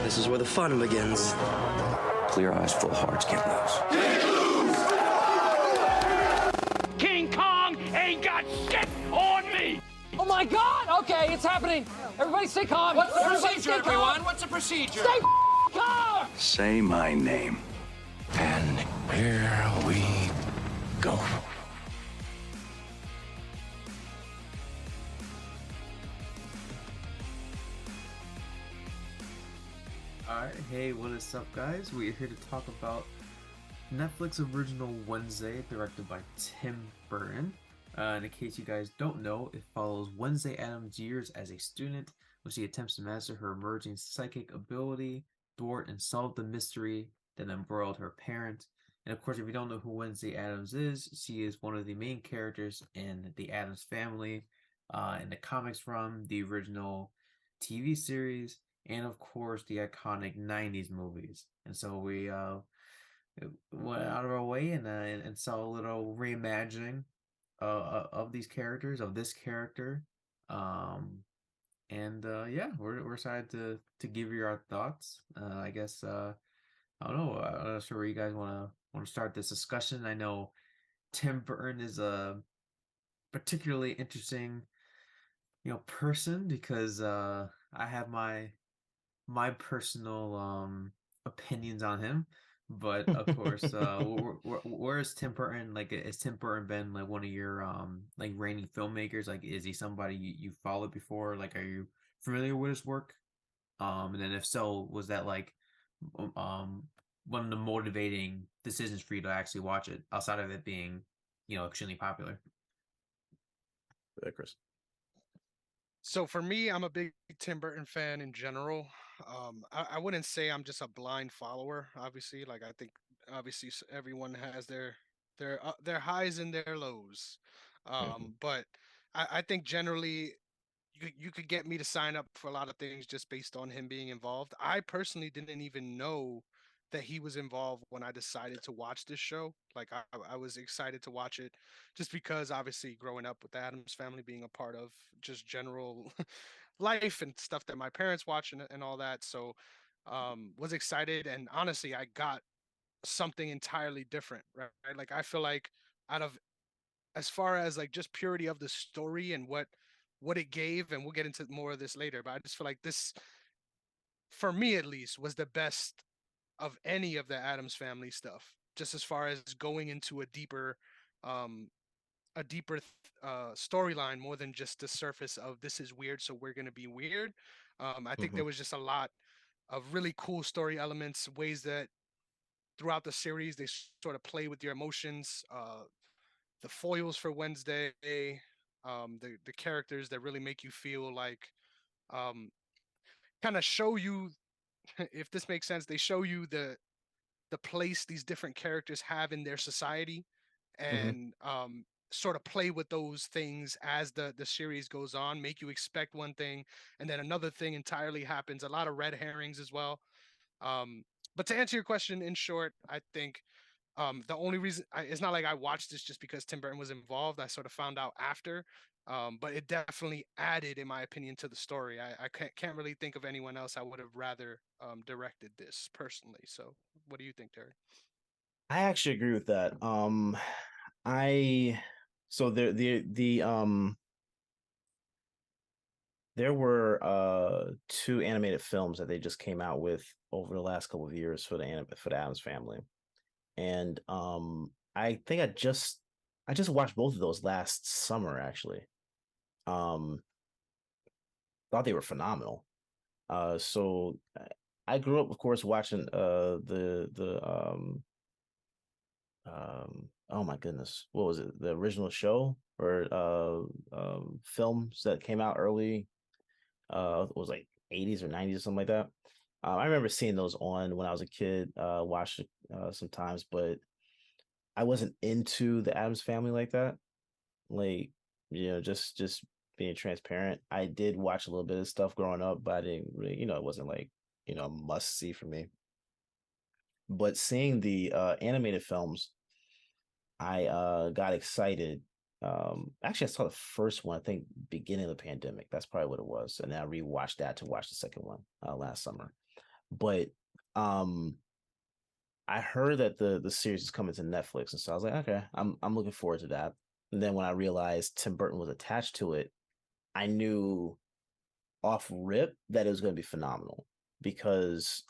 This is where the fun begins. Clear eyes, full hearts, can't lose. King Kong ain't got shit on me! Oh my God! Okay, it's happening. Everybody stay calm. What's the Everybody procedure, everyone? What's the procedure? Stay calm! Say my name. And here we go. Alright, hey, what is up, guys? We're here to talk about Netflix original Wednesday, directed by Tim Burton. In case you guys don't know, it follows Wednesday Addams' years as a student, when she attempts to master her emerging psychic ability, thwart and solve the mystery that embroiled her parent. And of course, if you don't know who Wednesday Addams is, she is one of the main characters in the Addams Family, in the comics from the original TV series, and of course the iconic 90s movies. And so we went out of our way and saw a little reimagining of these characters, of this character. Yeah, we're excited to give you our thoughts. I guess I don't know. I'm not sure where you guys want to start this discussion. I know Tim Burton is a particularly interesting, person, because I have my personal opinions on him. But of course, where is Tim Burton? Like, has Tim Burton been like one of your like reigning filmmakers? Like, is he somebody you followed before? Like, are you familiar with his work? And then if so, was that like one of the motivating decisions for you to actually watch it, outside of it being, extremely popular? Chris. So for me, I'm a big Tim Burton fan in general. I wouldn't say I'm just a blind follower. Obviously, like I think obviously everyone has their highs and their lows. But I think generally you could get me to sign up for a lot of things just based on him being involved. I personally didn't even know that he was involved when I decided to watch this show. Like I was excited to watch it just because obviously growing up with the Addams Family, being a part of just general life and stuff that my parents watch and all that. So was excited, and honestly I got something entirely different, right? Like I feel like out of, as far as like just purity of the story and what it gave, and we'll get into more of this later, but I just feel like this, for me at least, was the best of any of the Addams Family stuff, just as far as going into um a deeper storyline, more than just the surface of this is weird so we're going to be weird. I think there was just a lot of really cool story elements, ways that throughout the series they sort of play with your emotions, the foils for Wednesday, the characters that really make you feel like, um kind of show you, if this makes sense, they show you the place these different characters have in their society, and sort of play with those things as the series goes on, make you expect one thing and then another thing entirely happens. A lot of red herrings as well. But to answer your question in short, I think the only reason it's not like I watched this just because Tim Burton was involved. I sort of found out after, but it definitely added, in my opinion, to the story. I can't really think of anyone else I would have rather directed this personally. So, what do you think, Derrick? I actually agree with that. I so there were two animated films that they just came out with over the last couple of years for the Addams Family, and I think I just watched both of those last summer actually. Thought they were phenomenal. So I grew up, of course, watching oh my goodness, what was it, the original show or films that came out early, it was like 80s or 90s or something like that. I remember seeing those on when I was a kid, watched it sometimes, but I wasn't into the Addams Family like that. Like, just being transparent, I did watch a little bit of stuff growing up, but I didn't really, it wasn't like, a must see for me. But seeing the animated films, I got excited. Actually, I saw the first one, I think, beginning of the pandemic. That's probably what it was. And then I rewatched that to watch the second one last summer. But um I heard that the series is coming to Netflix, and so I was like, okay, I'm looking forward to that. And then when I realized Tim Burton was attached to it, I knew off rip that it was going to be phenomenal because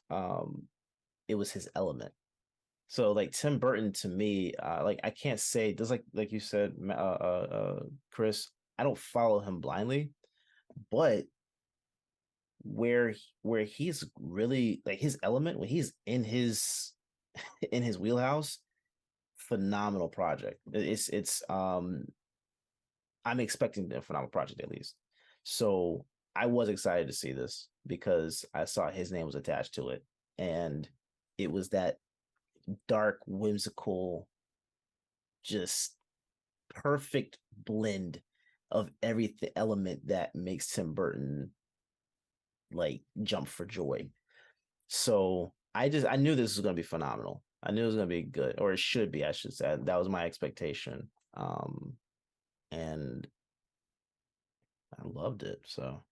it was his element. So like Tim Burton to me, like I can't say just like you said, Chris, I don't follow him blindly, but where he's really like his element when he's in his wheelhouse, phenomenal project. It's I'm expecting a phenomenal project at least. So I was excited to see this because I saw his name was attached to it, and it was that dark, whimsical, just perfect blend of every element that makes Tim Burton like jump for joy. So I knew this was going to be phenomenal. I knew it was going to be good, or it should be, I should say. That was my expectation. And I loved it. So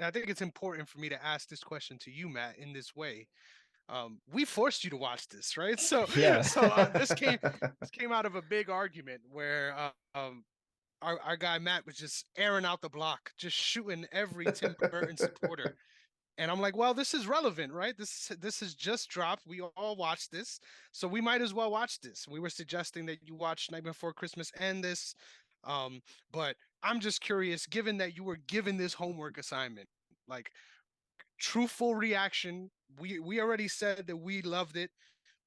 I think it's important for me to ask this question to you, Matt, in this way. We forced you to watch this, right? So, yeah. this came out of a big argument where our guy Matt was just airing out the block, just shooting every Tim Burton supporter. And I'm like, well, this is relevant, right? This has just dropped. We all watched this, so we might as well watch this. We were suggesting that you watch Night Before Christmas and this, um, but I'm just curious, given that you were given this homework assignment, like truthful reaction. We already said that we loved it.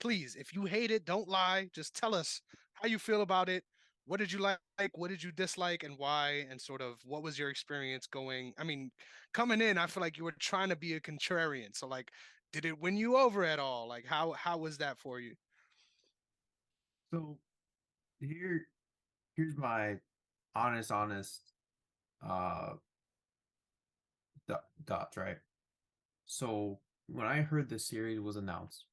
Please, if you hate it, don't lie. Just tell us how you feel about it. What did you like? What did you dislike, and why? And sort of what was your experience going? I mean, coming in, I feel like you were trying to be a contrarian. So, like, did it win you over at all? Like, how was that for you? So here's my honest uh dots, right? So when I heard the series was announced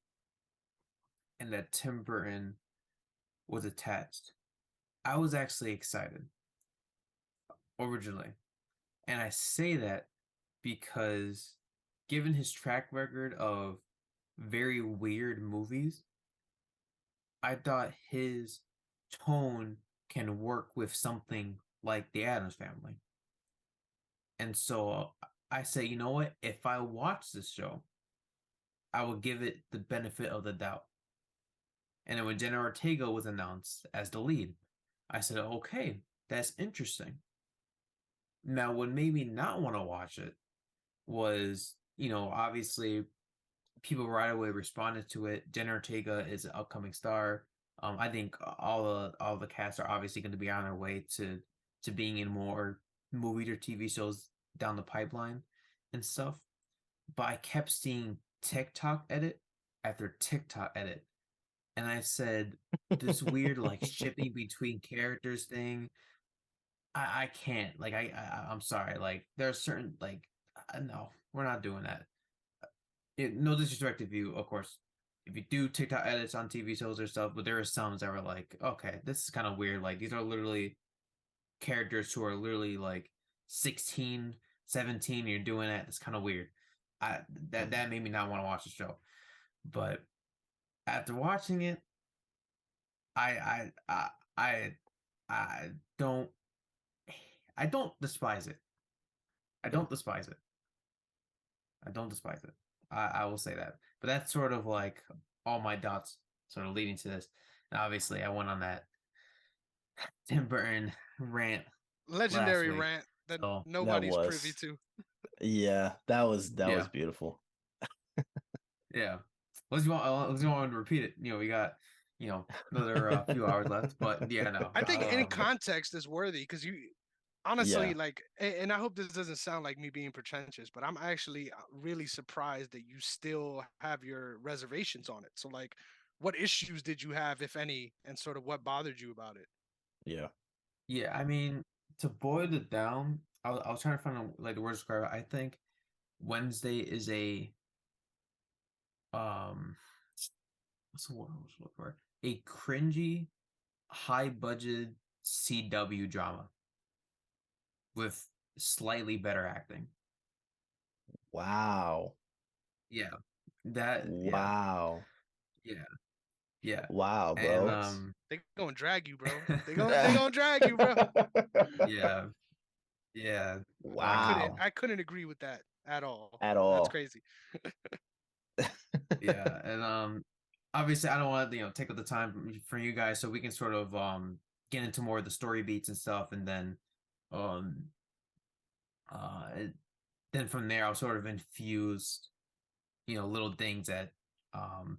and that Tim Burton was attached, I was actually excited originally. And I say that because given his track record of very weird movies, I thought his tone can work with something like The Addams Family. And so I say, you know what? If I watch this show, I will give it the benefit of the doubt. And then when Jenna Ortega was announced as the lead, I said, okay, that's interesting. Now, what made me not want to watch it was, obviously people right away responded to it. Jenna Ortega is an upcoming star. I think all the cast are obviously going to be on their way to being in more movies or TV shows down the pipeline and stuff. But I kept seeing TikTok edit after TikTok edit, and I said this weird like shipping between characters thing. I can't like I'm sorry, like there's certain like no, we're not doing that. No disrespect if you, of course, if you do TikTok edits on TV shows or stuff, but there are some that were like, okay, this is kind of weird. Like these are literally characters who are literally like 16, 17. And you're doing that. It's kind of weird. That made me not want to watch the show. But after watching it, I I I I don't I don't despise it. I don't despise it. I don't despise it. I will say that. But that's sort of like all my dots sort of leading to this. And obviously, I went on that Tim Burton rant last Legendary week. rant that So that nobody's privy was to. yeah, that yeah, was beautiful. yeah. Unless you want to repeat it, we got another few hours left. But yeah, no. I think any context is worthy because you Yeah. honestly like, and I hope this doesn't sound like me being pretentious, but I'm actually really surprised that you still have your reservations on it. So, like, what issues did you have, if any, and sort of what bothered you about it? Yeah. Yeah, I mean, to boil it down, I was trying to find like the word to describe it. I think Wednesday is a um what's the word I was looking for? A cringy, high budget CW drama with slightly better acting. Wow. Yeah. That yeah. Wow. Yeah. Yeah. Wow, And bro. They gonna drag you, bro. They gonna drag you, bro. yeah. Yeah. Wow. I couldn't agree with that at all. At That's all. crazy. Yeah. And obviously I don't want to, take up the time for you guys so we can sort of get into more of the story beats and stuff, and then um uh then from there I'll sort of infuse, little things that um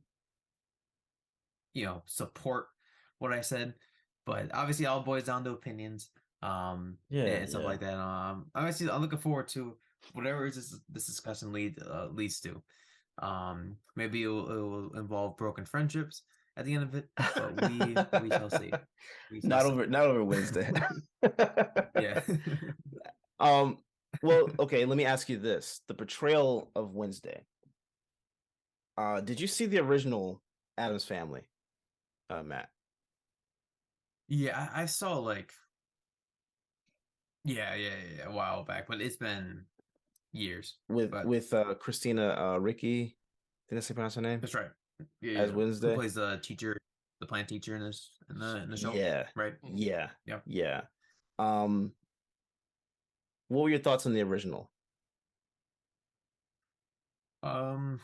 support what I said. But obviously all boils down to opinions, Yeah, and stuff yeah. like that. Obviously I'm looking forward to whatever this discussion leads to. Maybe it will involve broken friendships at the end of it, but we shall see. We shall Not see. over not over Wednesday. Yeah. Um, well, okay, let me ask you this. The portrayal of Wednesday. Did you see the original Addams Family, Matt? Yeah, I saw like a while back, but it's been years. With But with Christina Ricci, did I say pronounce her name? that's right. Yeah, As yeah. Who Wednesday? plays the teacher, the plant teacher in this in the show, Yeah, right? yeah, Yeah. yeah. Um, what were your thoughts on the original? Um,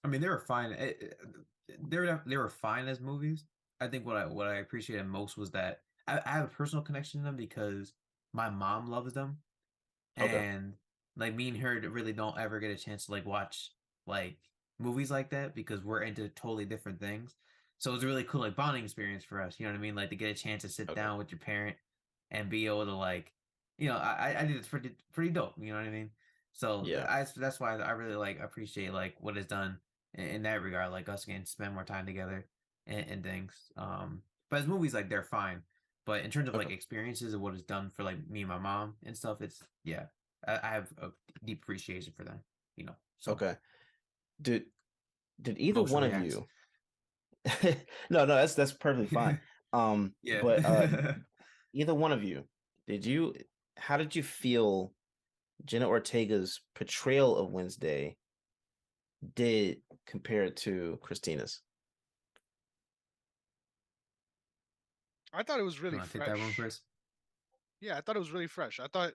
I mean, they were fine. They were fine as movies. I think what I appreciated most was that I have a personal connection to them because my mom loves them, Okay, and like me and her really don't ever get a chance to like watch like movies like that because we're into totally different things. So it was a really cool like bonding experience for us. You know what I mean? Like to get a chance to sit okay, down with your parent and be able to like, I think it's pretty dope. You know what I mean? So yeah, that's why I really like appreciate like what is done in that regard, like us getting to spend more time together and things. But as movies, like they're fine. But in terms of okay, like experiences of what is done for like me and my mom and stuff, it's yeah, I have a deep appreciation for them. So okay. Did did either emotional one of reacts. you? No, no, that's perfectly fine. Yeah. But either one of you, did you? How did you feel Jenna Ortega's portrayal of Wednesday did compared to Christina's? I thought it was You really want to take that one, fresh. Chris? Yeah, I thought it was really fresh. I thought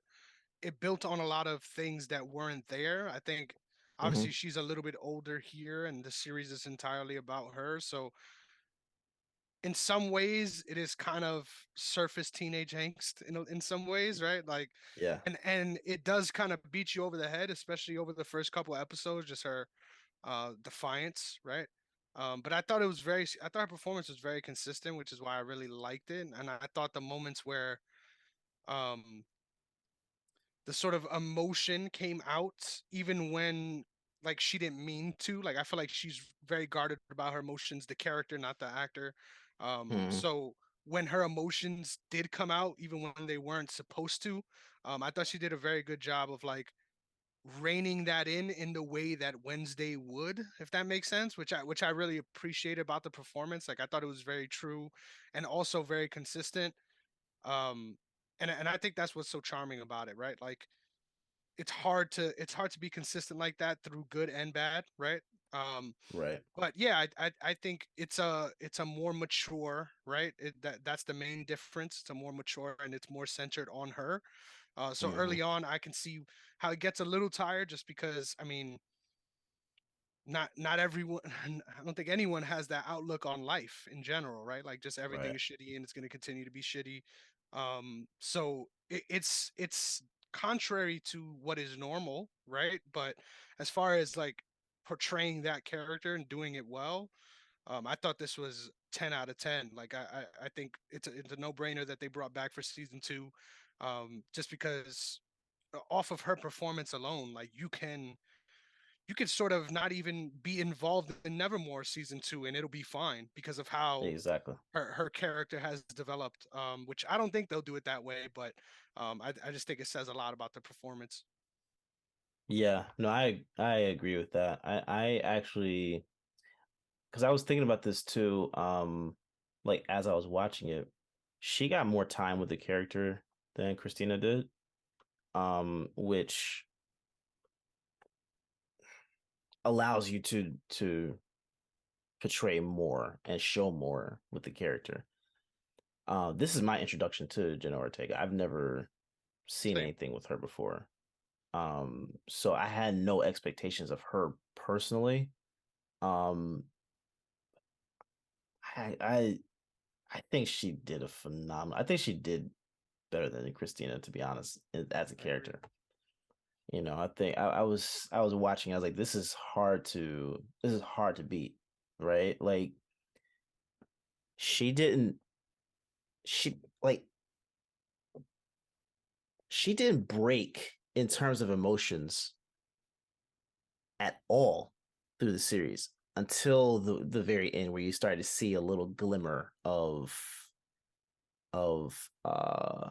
it built on a lot of things that weren't there. I think Hmm. obviously she's a little bit older here, and the series is entirely about her. So in some ways, it is kind of surface teenage angst in some ways, right? Like, Yeah. and it does kind of beat you over the head, especially over the first couple episodes, just her defiance, right? But I thought her performance was very consistent, which is why I really liked it. And I thought the moments where um the sort of emotion came out even when like she didn't mean to, like I feel like she's very guarded about her emotions, the character, not the actor. Hmm. So when her emotions did come out even when they weren't supposed to, I thought she did a very good job of like reining that in the way that Wednesday would, if that makes sense, which I really appreciate about the performance. Like I thought it was very true and also very consistent. um and I think that's what's so charming about it, right? Like it's hard to be consistent like that through good and bad, right? um Right. but yeah, I think it's a more mature, right? That's the main difference. It's a more mature and it's more centered on her. So Hmm. early on I can see how it gets a little tired, just because I mean not everyone I don't think anyone has that outlook on life in general, right? Like just everything Right. is shitty and it's going to continue to be shitty. So it's contrary to what is normal, right? But as far as like portraying that character and doing it well, I thought this was 10 out of 10. Like I think it's a no-brainer that they brought back for season 2, just because off of her performance alone, like you could sort of not even be involved in Nevermore season 2 and it'll be fine because of how Exactly. her character has developed. Which I don't think they'll do it that way, but I just think it says a lot about the performance. Yeah. No, I agree with that. I actually, because I was thinking about this too. Like as I was watching it, she got more time with the character than Christina did. Which allows you to portray more and show more with the character. This is my introduction to Jenna Ortega. I've never seen Same. anything with her before. So I had no expectations of her personally. Um, I I think she did a phenomenal. I think she did better than Christina, to be honest, as a I agree. character. I think I was watching. I was like, this is hard to beat, right? Like she didn't she like she didn't break in terms of emotions at all through the series until the very end, where you started to see a little glimmer of The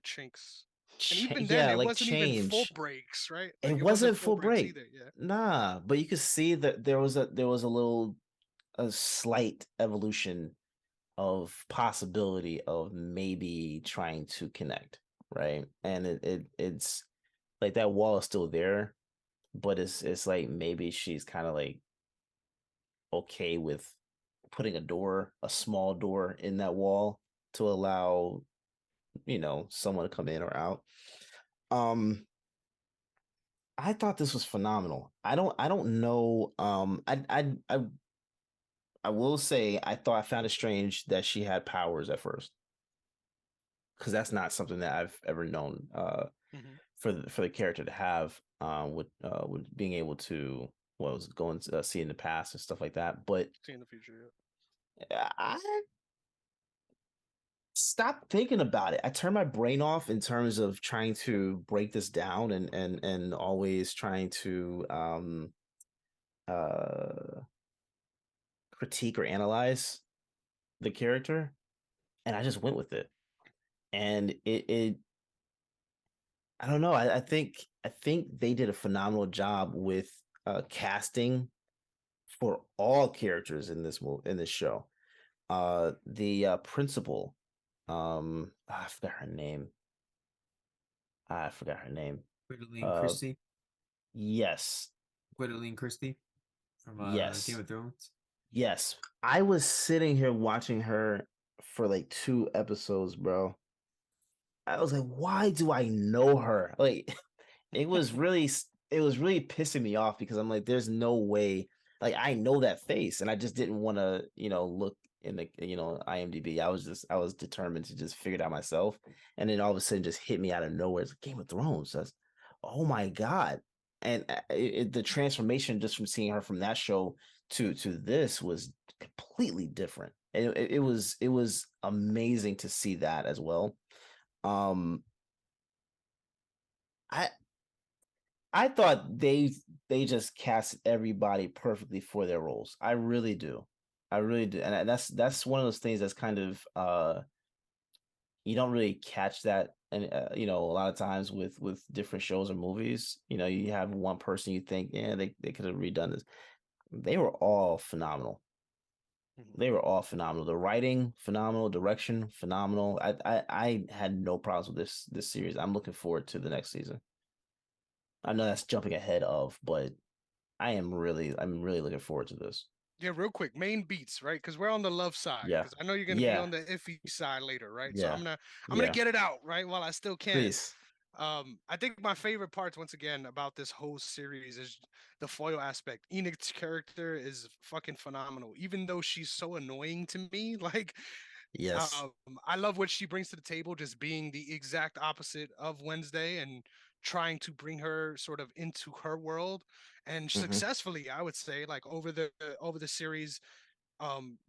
chinks. And even then, yeah, it like wasn't even full change. breaks, right? Like It it wasn't wasn't full full breaks break. either. Yeah. Nah, but you could see that there was a slight evolution of possibility of maybe trying to connect, right? And it's like that wall is still there, but it's like maybe she's kind of like okay with putting a small door in that wall to allow, someone to come in or out. Um I thought this was phenomenal. I don't know. I will say I found it strange that she had powers at first, because that's not something that I've ever known Hmm. for the character to have, with being able to, well, was going to see in the past and stuff like that. But See in the future. I stopped thinking about it. I turned my brain off in terms of trying to break this down, and always trying to uh critique or analyze the character, and I just went with it. And it I don't know. I think they did a phenomenal job with casting for all characters in this show. The principal, I forgot her name. I forgot her name. Gwendoline Uh, Christie. yes, Gwendoline Christie from Game yes, of Thrones. yes. I was sitting here watching her for like 2 episodes, bro. I was like, why do I know her? Like, it was really it was really pissing me off, because I'm like, there's no way. Like, I know that face, and I just didn't want to, look in the, IMDb. I was determined to just figure it out myself, and then all of a sudden, just hit me out of nowhere. It's Game of Thrones. That's, oh my god. And the transformation just from seeing her from that show to this was completely different. It was amazing to see that as well. um I I thought they just cast everybody perfectly for their roles. I really do. I really do. And that's one of those things that's kind of, you don't really catch that, and a lot of times with different shows or movies. You have one person you think, yeah, they could have redone this. They were all phenomenal. Hmm. They were all phenomenal. The writing, phenomenal. Direction, phenomenal. I had no problems with this series. I'm looking forward to the next season. I know that's jumping ahead of, but I'm really looking forward to this. Yeah, real quick, main beats, right? Because we're on the love side. Yeah. Because I know you're gonna be Yeah. on the iffy side later, right? So Yeah. I'm gonna Yeah. get it out right while I still can. Please. I think my favorite parts, once again, about this whole series is the foil aspect. Enid's character is fucking phenomenal, even though she's so annoying to me. Like, Yes. I love what she brings to the table, just being the exact opposite of Wednesday and trying to bring her sort of into her world and Hmm. successfully, I would say, like over the series,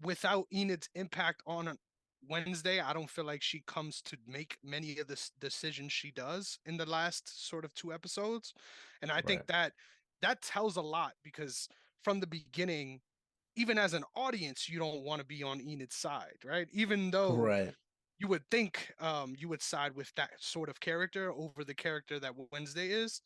without Enid's impact on Wednesday, I don't feel like she comes to make many of the decisions she does in the last sort of 2 episodes. And I think Right. that tells a lot, because from the beginning, even as an audience, you don't want to be on Enid's side, right? Even though Right. you would think you would side with that sort of character over the character that Wednesday is.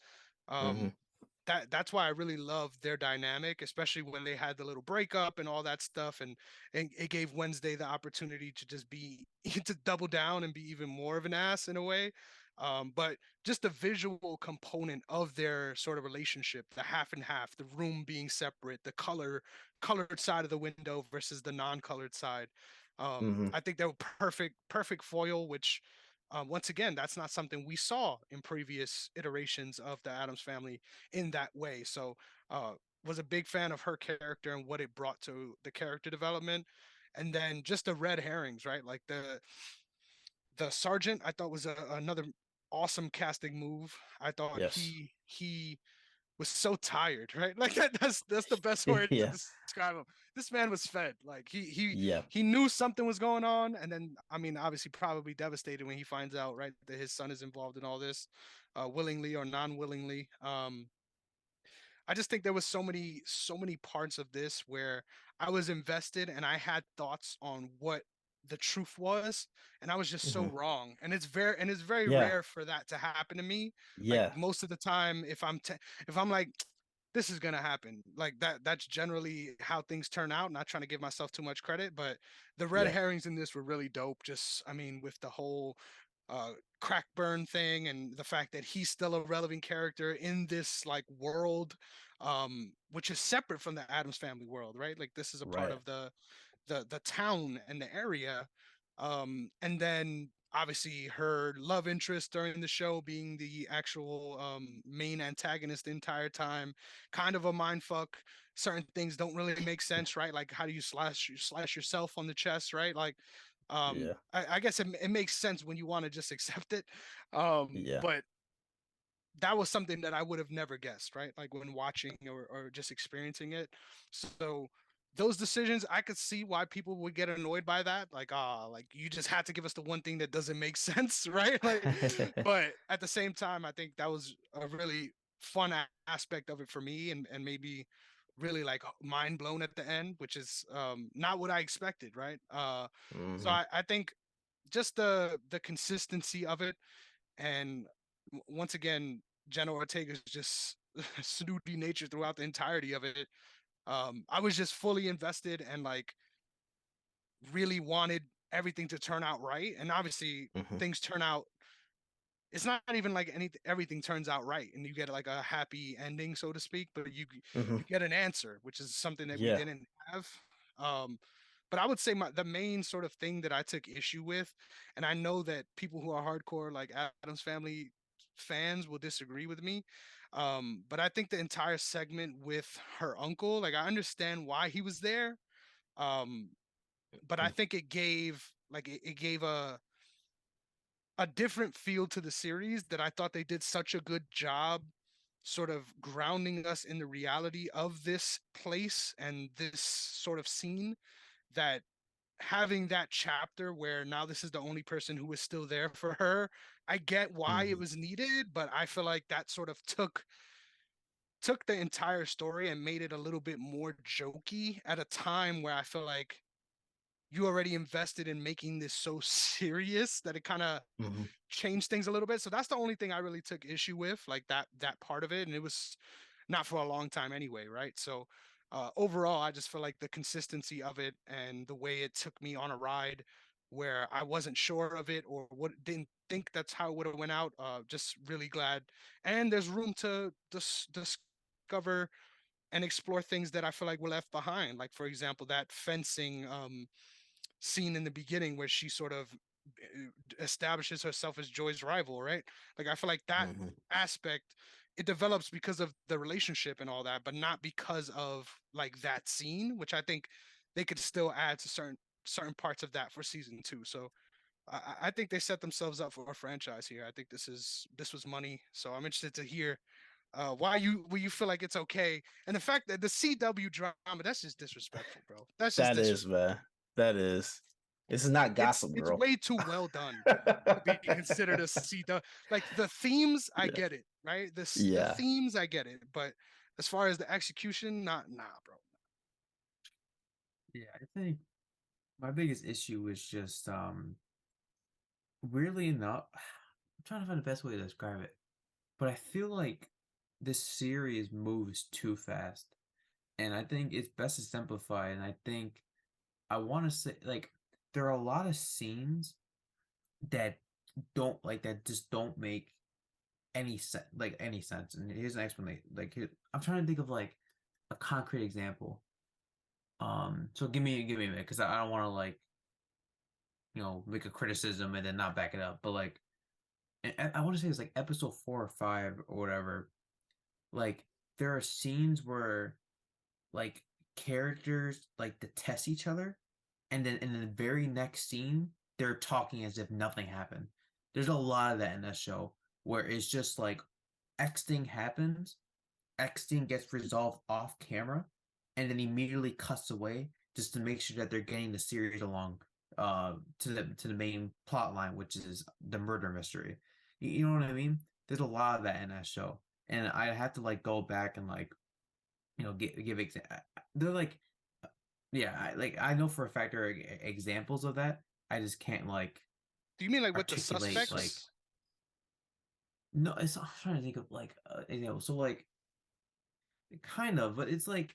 Hmm. Um, that's why I really love their dynamic, especially when they had the little breakup and all that stuff, and it gave Wednesday the opportunity to just be to double down and be even more of an ass in a way. But just the visual component of their sort of relationship, the half and half, the room being separate, the colored side of the window versus the non-colored side. Mm-hmm. I think they were perfect foil, which once again, that's not something we saw in previous iterations of the Adams family in that way. So was a big fan of her character and what it brought to the character development. And then just the red herrings, right? Like the sergeant, I thought was another awesome casting move. I thought Yes. he was so tired, right? Like that's the best word to Yeah. describe him. This man was fed. Like Yeah. he knew something was going on, and then I mean, obviously, probably devastated when he finds out, right, that his son is involved in all this, willingly or non-willingly. I just think there was so many parts of this where I was invested and I had thoughts on what the truth was, and I was just so Hmm. wrong. And it's very Yeah. rare for that to happen to me. Like Yeah. most of the time, if I'm like, this is gonna happen, like that's generally how things turn out. Not trying to give myself too much credit, but the red Yeah. herrings in this were really dope. Just I mean, with the whole uh Crackburn thing and the fact that he's still a relevant character in this like world, which is separate from the Adams family world, right? Like this is a part Right. of the town and the area. And then obviously her love interest during the show being the actual main antagonist the entire time, kind of a mind fuck. Certain things don't really make sense, right? Like how do you slash yourself on the chest, right? Like Yeah. I guess it makes sense when you want to just accept it. Yeah. But that was something that I would have never guessed, right? Like when watching or just experiencing it. So those decisions, I could see why people would get annoyed by that. Like, like you just had to give us the one thing that doesn't make sense, right? Like, but at the same time, I think that was a really fun aspect of it for me, and maybe really like mind blown at the end, which is not what I expected, right? So Hmm. I think just the consistency of it, and once again, Jenna Ortega's just snooty nature throughout the entirety of it. I was just fully invested and like really wanted everything to turn out right. And obviously, Hmm. things turn out. It's not even like everything turns out right, and you get like a happy ending, so to speak. But Hmm. you get an answer, which is something that we Yeah. didn't have. Um, but I would say the main sort of thing that I took issue with, and I know that people who are hardcore like Adams Family fans will disagree with me. But I think the entire segment with her uncle, like I understand why he was there. Um, but I think it gave a different feel to the series that I thought they did such a good job sort of grounding us in the reality of this place and this sort of scene, that having that chapter where now this is the only person who is still there for her, I get why it Hmm. was needed, but I feel like that sort of took the entire story and made it a little bit more jokey at a time where I feel like you already invested in making this so serious that it kind of Hmm. changed things a little bit. So that's the only thing I really took issue with, like that part of it, and it was not for a long time anyway, right? So overall, I just feel like the consistency of it and the way it took me on a ride where I wasn't sure of it or what didn't think that's how it would have went out. Just really glad, and there's room to discover and explore things that I feel like were left behind. Like for example, that fencing scene in the beginning where she sort of establishes herself as Joy's rival, right? Like I feel like that Hmm. aspect, it develops because of the relationship and all that, but not because of like that scene, which I think they could still add to certain parts of that for season two. So I think they set themselves up for a franchise here. I think this was money. So I'm interested to hear why you feel like it's okay, and the fact that the CW drama, that's just disrespectful, bro. That's just That is, disrespectful. man. That is. This is not Gossip It's Girl. way too well done to be considered a CW. Like the themes, I Yeah. get it, right? The Yeah. themes, I get it, but as far as the execution, not nah, bro. Yeah, I think my biggest issue is just weirdly enough, I'm trying to find the best way to describe it, but I feel like this series moves too fast, and I think it's best to simplify. And I think I want to say like there are a lot of scenes that just don't make any sense, like any sense. And here's an explanation. I'm trying to think of like a concrete example. So give me a minute, because I don't want to like make a criticism and then not back it up. But like, I want to say it's like episode 4 or 5 or whatever. Like there are scenes where like characters like detest each other, and then in the very next scene they're talking as if nothing happened. There's a lot of that in that show where it's just like X thing happens, X thing gets resolved off camera, and then immediately cuts away just to make sure that they're getting the series along to the main plot line, which is the murder mystery. You know what I mean? There's a lot of that in that show, and I have to like go back and like give they're like yeah, I know for a fact there are examples of that. I just can't like Do you mean like with the articulate suspects? like no. It's I'm trying to think of like so like kind of, but it's like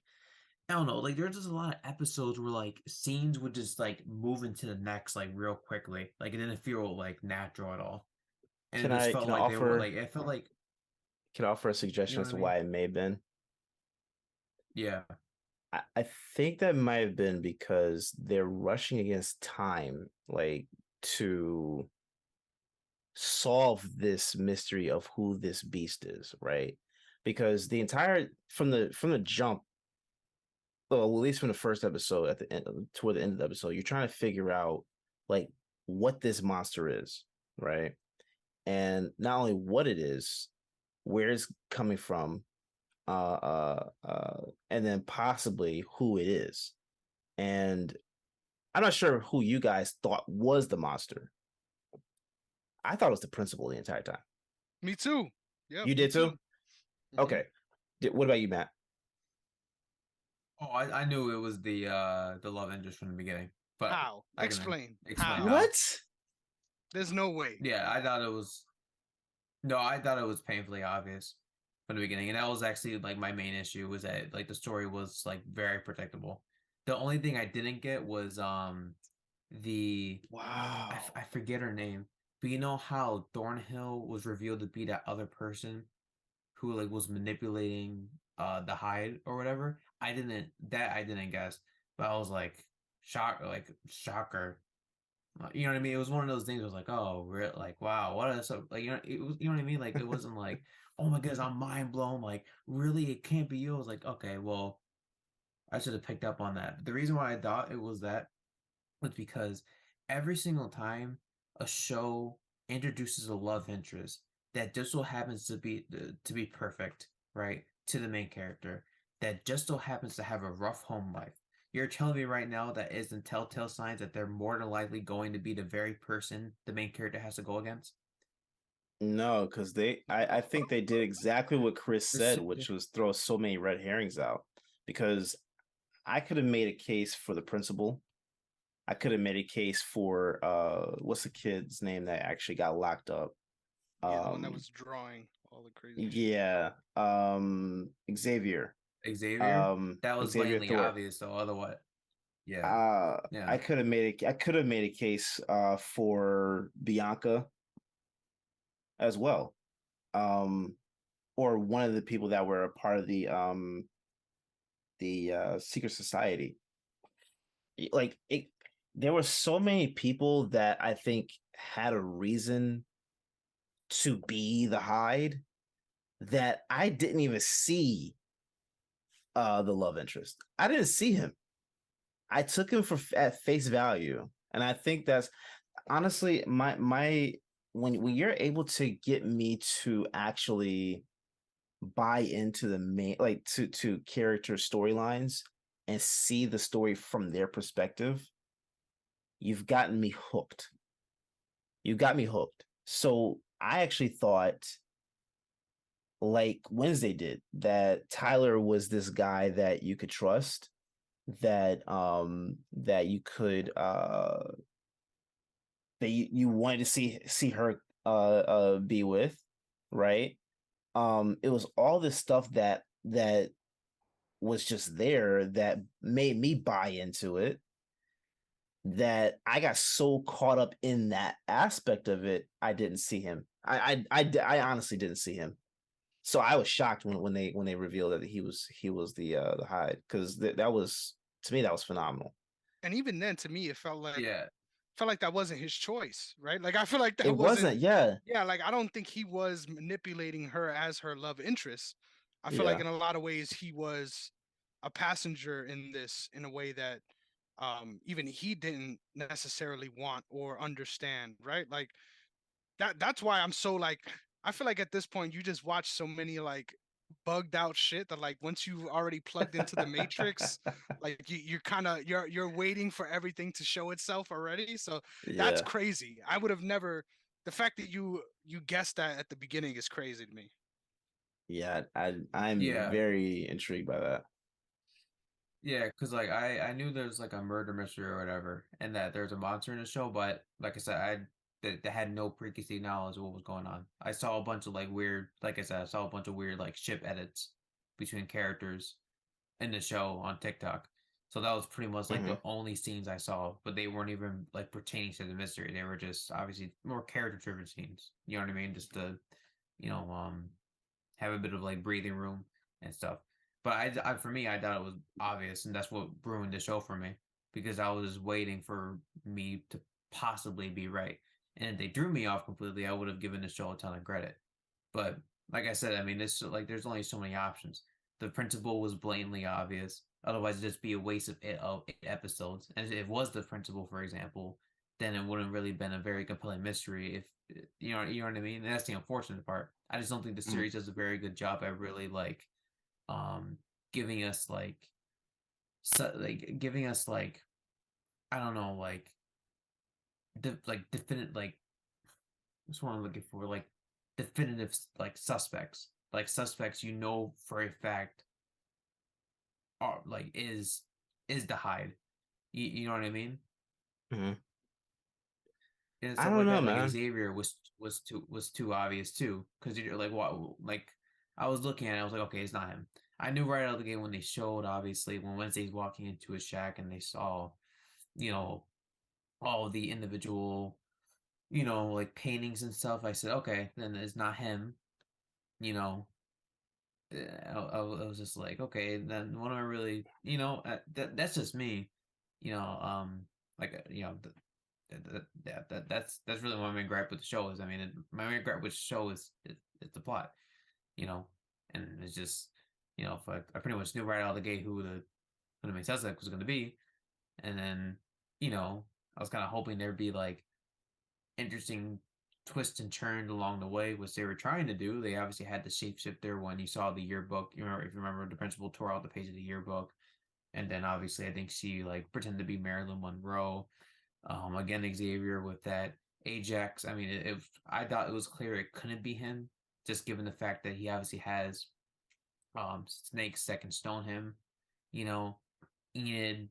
I don't know. Like there's just a lot of episodes where like scenes would just like move into the next like real quickly. Like it didn't feel like natural at all, and it Can just I felt can I like they were offer like it felt like can I offer a you suggestion know as what to I mean? why it may have been? Yeah. I think that might have been because they're rushing against time, like to solve this mystery of who this beast is, right? Because the entire from the jump, well, at least from the first episode at the end toward the end of the episode, you're trying to figure out like what this monster is, right? And not only what it is, where it's coming from, and then possibly who it is. And I'm not sure who you guys thought was the monster. I thought it was the principal the entire time. Me too. Yeah, You me did too? Mhm. Okay. What about you, Matt? Oh, I knew it was the love interest from the beginning, but How? I can Explain. explain How? how. What? There's no way. Yeah, I thought it was no, I thought it was painfully obvious from the beginning, and that was actually like my main issue was that like the story was like very predictable. The only thing I didn't get was the Wow. I forget her name, but you know how Thornhill was revealed to be that other person who like was manipulating the hide or whatever. I didn't guess, but I was like shocker. You know what I mean? It was one of those things. I was like, oh, we're like, wow, what is so like it was, you know what I mean? Like it wasn't like, oh my goodness, I'm mind blown. Like really, it can't be you. I was like, okay, well, I should have picked up on that. But the reason why I thought it was that was because every single time a show introduces a love interest that just so happens to be perfect, right, to the main character, that just so happens to have a rough home life. You're telling me right now that isn't telltale signs that they're more than likely going to be the very person the main character has to go against? No, because I think they did exactly what Chris said, This, which was throw so many red herrings out. Because I could have made a case for the principal. I could have made a case for what's the kid's name that actually got locked up? Yeah, the one that Um, was drawing all the crazy shit. yeah, Xavier. Xavier, that was Xavier blatantly Thorpe. obvious though. Otherwise, yeah, yeah. I could have made a case for Bianca as well. Um, or one of the people that were a part of the secret society. Like it, there were so many people that I think had a reason to be the Hyde that I didn't even see the love interest. I didn't see him. I took him for at face value, and I think that's honestly my when you're able to get me to actually buy into the main like to character storylines and see the story from their perspective, you've gotten me hooked. You got me hooked. So I actually thought, like Wednesday did, that Tyler was this guy that you could trust, that you could that you wanted to see her be with, right? It was all this stuff that was just there that made me buy into it. that I got so caught up in that aspect of it, I didn't see him. I honestly didn't see him. So I was shocked when they revealed that he was the Hyde, because that was, to me, that was phenomenal. And even then, to me, it Yeah. felt like that wasn't his choice, right? Like I feel like that It wasn't, yeah, yeah, like I don't think he was manipulating her as her love interest. I feel like yeah. in a lot of ways he was a passenger in this in a way that even he didn't necessarily want or understand, right? Like that's why I'm so like I feel like at this point you just watch so many like bugged out shit that like once you've already plugged into the matrix, like you're kind of you're waiting for everything to show itself already. So that's Yeah, crazy. I would have never the fact that you guessed that at the beginning is crazy to me. yeah. I'm Yeah. very intrigued by that. Yeah, because like I knew there's like a murder mystery or whatever, and that there's a monster in the show, but like I said, that had no preconceived knowledge of what was going on. I saw a bunch of like weird, like I said, I saw a bunch of weird like ship edits between characters in the show on TikTok. So that was pretty much like Hmm. the only scenes I saw, but they weren't even like pertaining to the mystery. They were just obviously more character driven scenes. You know what I mean? Just to, you know, have a bit of like breathing room and stuff. But for me, I thought it was obvious, and that's what ruined the show for me because I was waiting for me to possibly be right. And if they drew me off completely, I would have given the show a ton of credit. But like I said, I mean, this like there's only so many options. The principal was blatantly obvious. Otherwise, it'd just be a waste of 8 episodes. And if it was the principal, for example, then it wouldn't really been a very compelling mystery. If you know what I mean. And that's the unfortunate part. I just don't think the Hmm. series does a very good job at really like giving us giving us like I don't know like definite like what's what I'm looking for like definitive like suspects you know for a fact are like is the Hyde. You know what I mean? Hmm. And I stuff don't like know, that. Like man. Xavier was too obvious too because you're like what like I was looking at it, I was like okay it's not him. I knew right out of the gate when they showed obviously when Wednesday's walking into his shack and they saw you know all the individual like paintings and stuff. I said okay then it's not him. You know I was just like, okay, then what am I really, that's just me, you know, like, that's really my main gripe with the show is, I mean, my main gripe with the show is the plot, you know, and it's just, if I pretty much knew right out of the gate who the main suspect was going to be, and then, I was kind of hoping there'd be like interesting twists and turns along the way, which they were trying to do. They obviously had the shapeshifter when you saw the yearbook. If you remember, the principal tore out the page of the yearbook, and then obviously I think she like pretended to be Marilyn Monroe. Again, Xavier with that Ajax. I mean, I thought it was clear it couldn't be him, just given the fact that he obviously has snakes that can stone him. You know, Enid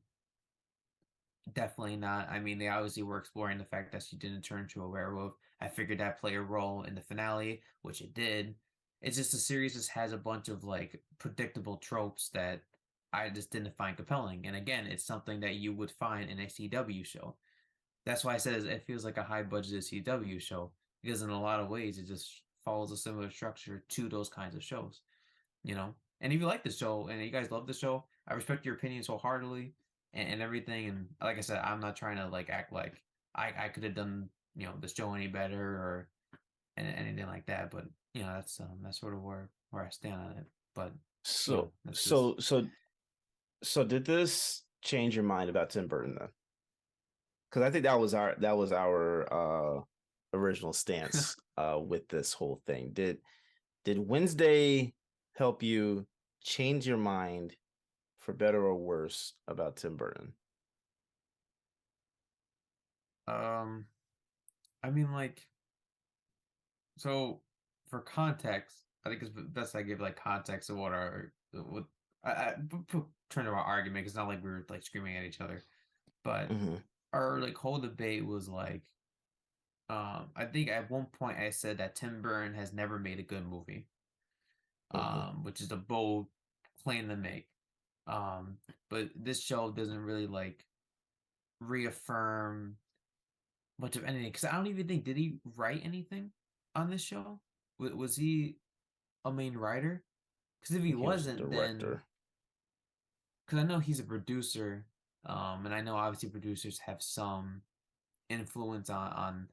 definitely not. I mean, they obviously were exploring the fact that she didn't turn into a werewolf. I figured that play a role in the finale, which it did. It's just the series just has a bunch of like predictable tropes that I just didn't find compelling. And again, it's something that you would find in a CW show. That's why I said it feels like a high budgeted CW show because in a lot of ways it just follows a similar structure to those kinds of shows, you know. And if you like the show and you guys love the show, I respect your opinion so heartily and everything. And like I said, I'm not trying to like act like I could have done the show any better or anything like that. But that's sort of where I stand on it. But So that's just so so so did this change your mind about Tim Burton then? Because I think that was our original stance with this whole thing. Did Wednesday help you change your mind for better or worse about Tim Burton? um I mean like so for context, I think it's best I give like context of what I turn to our argument because it's not like we were like screaming at each other, but Hmm. our like whole debate was like I think at one point I said that Tim Burton has never made a good movie, Hmm. which is a bold claim to make. But this show doesn't really like reaffirm much of anything, because I don't even think, did he write anything on this show? Was he a main writer? Because if I he think he was the wasn't, then director. because I know he's a producer, and I know obviously producers have some influence on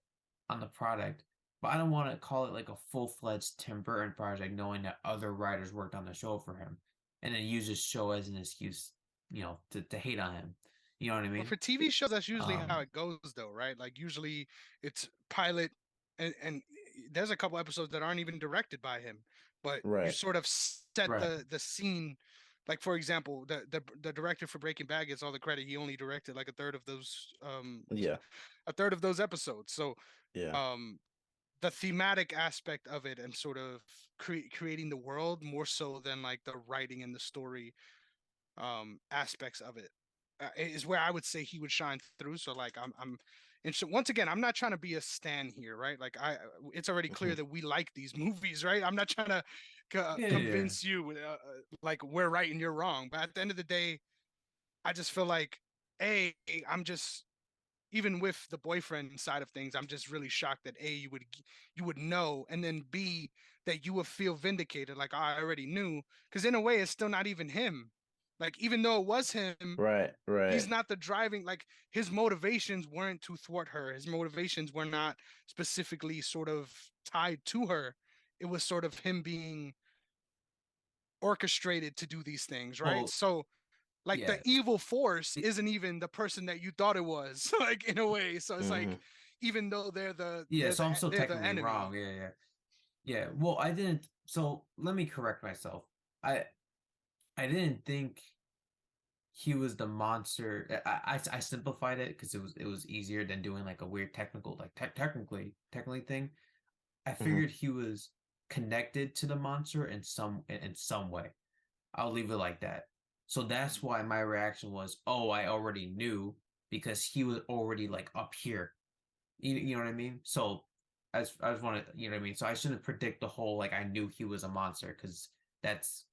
the product, but I don't want to call it like a full-fledged Tim Burton project, knowing that other writers worked on the show for him, and then use this show as an excuse, to hate on him. You know what I But mean? for TV shows, that's usually how Um, it goes, though, right? Like usually it's pilot, and there's a couple episodes that aren't even directed by him, but you Right. sort of set right. the scene. Like for example, the director for Breaking Bad gets all the credit. He only directed like Yeah. a third of those episodes. So Yeah. um the thematic aspect of it and sort of creating the world more so than like the writing and the story aspects of it is where I would say he would shine through. So like I'm and so once again, I'm not trying to be a stan here, right? Like it's already clear Mhm. that we like these movies, right? I'm not trying to Yeah. convince you like we're right and you're wrong, but at the end of the day, I just feel like a I'm just even with the boyfriend side of things, I'm just really shocked that you would know, and then B, that you would feel vindicated, like, "Oh, I already knew," because in a way, it's still not even him. Like even though it was him, Right. he's Right. not the driving. Like his motivations weren't to thwart her. His motivations were not specifically sort of tied to her. It was sort of him being orchestrated to do these things, right? Well, So like the yeah. evil force isn't even the person that you thought it was, like in a way. So it's like Hmm. even though Yeah, so I'm still they're the technically enemy. wrong. Yeah, yeah. Yeah. Well, I didn't, so let me correct myself. I I didn't think he was the monster. I simplified it because it was easier than doing like a weird technical, like technically thing. I Hmm. figured he was connected to the monster in some way. I'll leave it like that. So that's why my reaction was, oh, I already knew, because he was already like up here. You know what I mean? So I just wanted, you know what I mean? So I shouldn't predict the whole like I knew he was a monster, because that's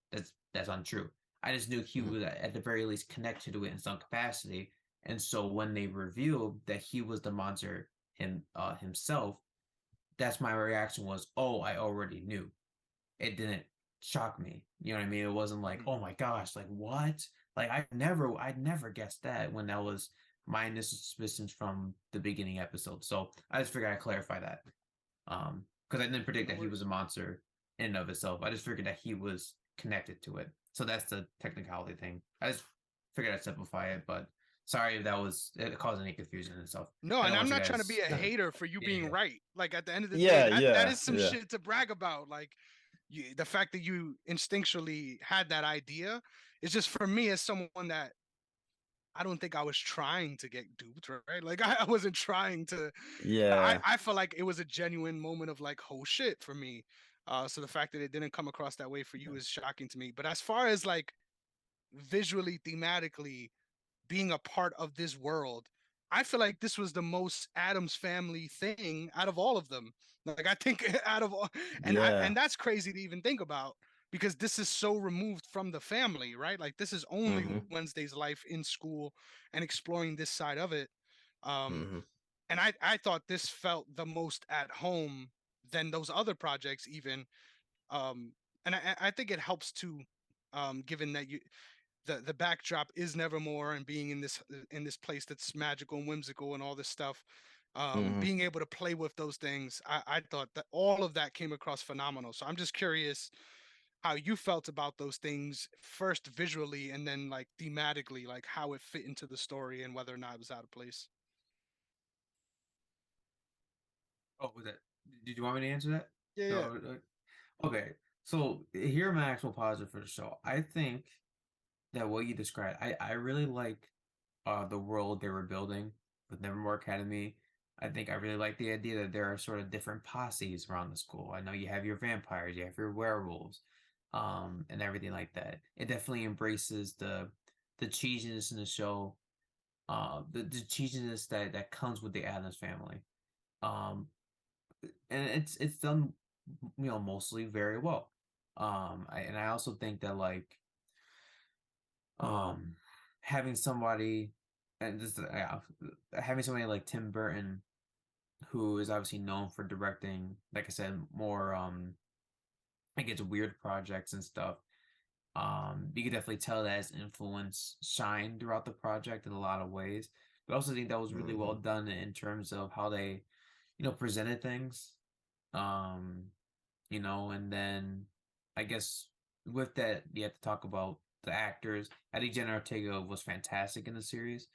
untrue. I just knew he Hmm. would at the very least connected to it in some capacity. And so when they revealed that he was the monster himself, that's my reaction was, oh, I already knew. It didn't shock me. You know what I mean? It wasn't like, oh my gosh, like what? Like I'd never guessed that, when that was my initial suspicions from the beginning episode. So I just figured I'd clarify that. Because I didn't predict No that he was worries. a monster in and of itself. I just figured that he was connected to it. So that's the technicality thing. I just figured I'd simplify it, but sorry if that was it caused any confusion and stuff. No, I and don't I'm want you not trying to be guys. a hater for you being Yeah, right. Like at the end of the day, Yeah. that Yeah. is some Yeah. shit to brag about. Like the fact that you instinctually had that idea is just for me as someone that I don't think I was trying to get duped, right? Like I wasn't trying to. Yeah. I felt like it was a genuine moment of like, oh shit for me. So the fact that it didn't come across that way for you is shocking to me. But as far as like visually, thematically being a part of this world, I feel like this was the most Adams Family thing out of all of them. Like I think out of all, Yeah. and that's crazy to even think about because this is so removed from the family, right? Like this is only Hmm. Wednesday's life in school and exploring this side of it. Um, Hmm. and I thought this felt the most at home than those other projects even. Um, and I think it helps too, given that the backdrop is Nevermore and being in this place that's magical and whimsical and all this stuff. Hmm. Being able to play with those things, I thought that all of that came across phenomenal. So I'm just curious how you felt about those things first visually and then like thematically, like how it fit into the story and whether or not it was out of place. Oh, was that? Did you want me to answer that? Yeah, yeah. So, okay. So here are my actual positive for the show. I think that what you described, I really like the world they were building with Nevermore Academy. I think I really like the idea that there are sort of different posses around the school. I know you have your vampires, you have your werewolves, and everything like that. It definitely embraces the cheesiness in the show, the cheesiness that comes with the Addams family. Um, and it's done, mostly very well. And I also think that like um having somebody and this yeah, having somebody like Tim Burton, who is obviously known for directing, like I said, more I guess weird projects and stuff. You could definitely tell that his influence shined throughout the project in a lot of ways. But I also think that was really well done in terms of how they, presented things. Um, and then I guess with that you have to talk about the actors. I think Jenna Ortega was fantastic in the series.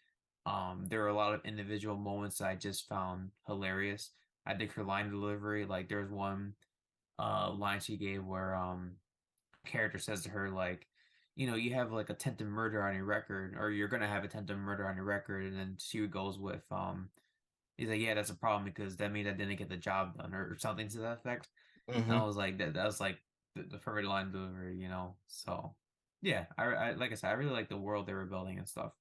There were a lot of individual moments that I just found hilarious. I think her line delivery, like there's one line she gave where character says to her like, you have like attempted murder on your record, or you're gonna have attempted murder on your record, and then she goes with he's like, yeah, that's a problem because that means I didn't get the job done, or something to that effect. And I was like, that was like the perfect line delivery, So yeah, I like I said, I really like the world they were building and stuff.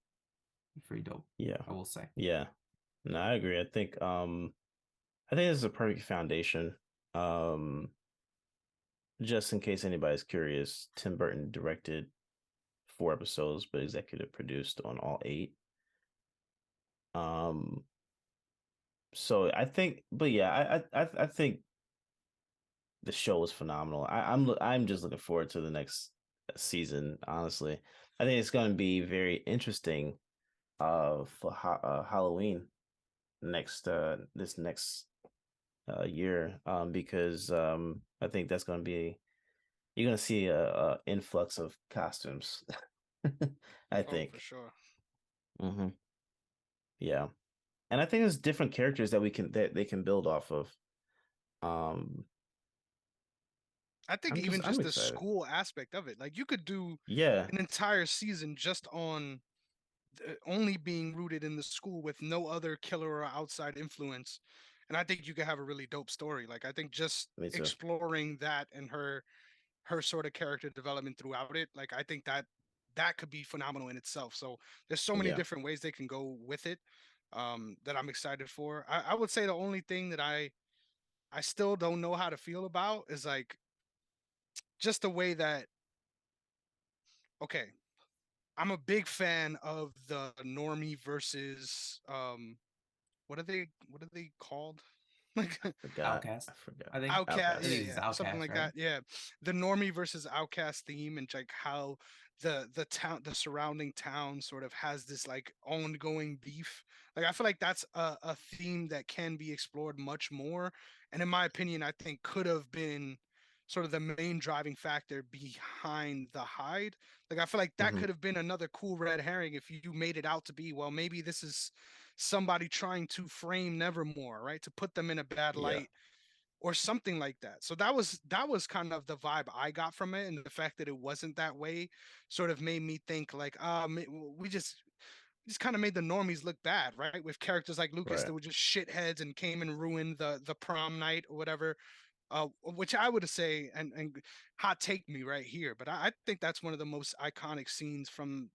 Pretty dope. Yeah. I will say. Yeah. No, I agree. I think this is a perfect foundation. Just in case anybody's curious, Tim Burton directed 4 episodes, but executive produced on all 8. So I think, but yeah, I think the show was phenomenal. I'm just looking forward to the next season. Honestly, I think it's going to be very interesting. For Halloween this next year. Because I think that's going to be you're going to see a influx of costumes. I Oh, think. for sure. Mm-hmm. Yeah, and I think there's different characters that they can build off of. Um, I think even I'm just the excited. school aspect of it, like you could do Yeah. an entire season just on only being rooted in the school with no other killer or outside influence, and I think you could have a really dope story. Like I think just Me too. exploring that and her sort of character development throughout it, like I think that could be phenomenal in itself. So there's so many Yeah. different ways they can go with it, that I'm excited for. I would say the only thing that I still don't know how to feel about is like just the way that, okay, I'm a big fan of the normie versus what are they called? Like Outcast. I forgot. I think. Outcast, I Outcast. yeah, think it's yeah, something Outcast, like right? that. Yeah, the normie versus outcast theme, and like how the town, the surrounding town, sort of has this like ongoing beef. Like I feel like that's a theme that can be explored much more, and in my opinion, I think could have been sort of the main driving factor behind the hide. Like I feel like that Mm-hmm. could have been another cool red herring if you made it out to be, well, maybe this is somebody trying to frame Nevermore, right? To put them in a bad Yeah. light or something like that. So that was kind of the vibe I got from it, and the fact that it wasn't that way sort of made me think like, we just kind of made the normies look bad, right? With characters like Lucas Right. that were just shitheads and came and ruined the prom night or whatever. Which I would say, and hot take me right here, but I think that's one of the most iconic scenes from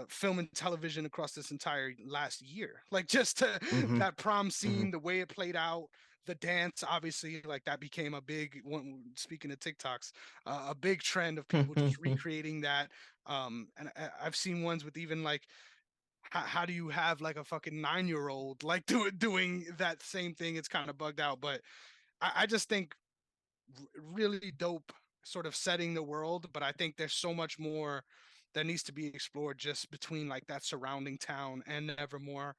film and television across this entire last year. Like just Mm-hmm. that prom Mm-hmm. scene, the way it played out, the dance, obviously, like that became a big one. Speaking of TikToks, a big trend of people just recreating that. And I've seen ones with even like, how do you have like a fucking 9-year old like doing that same thing? It's kind of bugged out, but I just think really dope sort of setting the world, but I think there's so much more that needs to be explored just between like that surrounding town and Evermore.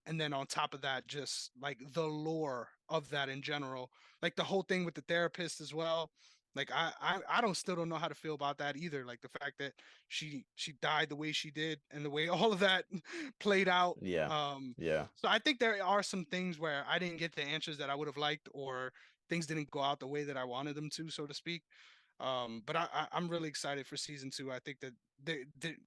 And then on top of that, just like the lore of that in general, like the whole thing with the therapist as well. Like I don't still don't know how to feel about that either. Like the fact that she died the way she did and the way all of that played out. Yeah. Um, Yeah. so I think there are some things where I didn't get the answers that I would have liked, or things didn't go out the way that I wanted them to, so to speak. But I'm really excited for season 2. I think that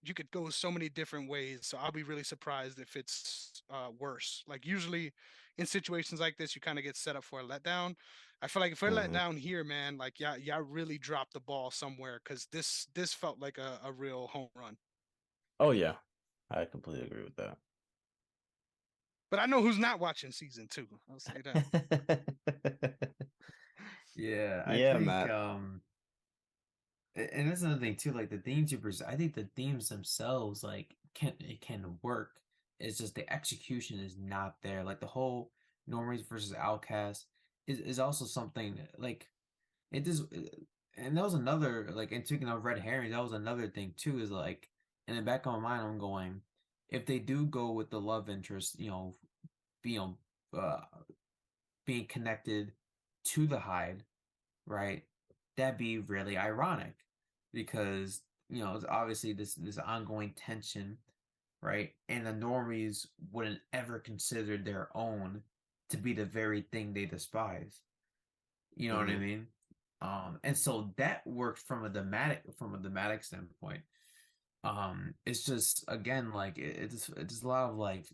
you could go so many different ways. So I'll be really surprised if it's worse. Like usually in situations like this, you kind of get set up for a letdown. I feel like if we're let Mm-hmm. down here, man, like yeah, really dropped the ball somewhere, because this felt like a real home run. Oh yeah. I completely agree with that. But I know who's not watching season 2. I'll say that. Yeah, I Yeah, think Matt. and that's another thing too, like the themes you present. I think the themes themselves like can work It's just the execution is not there. Like the whole normies versus outcasts is also something like it just and that was another like and speaking of red herrings, that was another thing too, is like in the back of my mind I'm going, if they do go with the love interest, being uh being connected to the hide, right? That'd be really ironic because it's obviously this ongoing tension, right? And the normies wouldn't ever consider their own to be the very thing they despise. You know what I Mhm. mean? And so that works from a thematic standpoint. It's just again like it's just a lot of like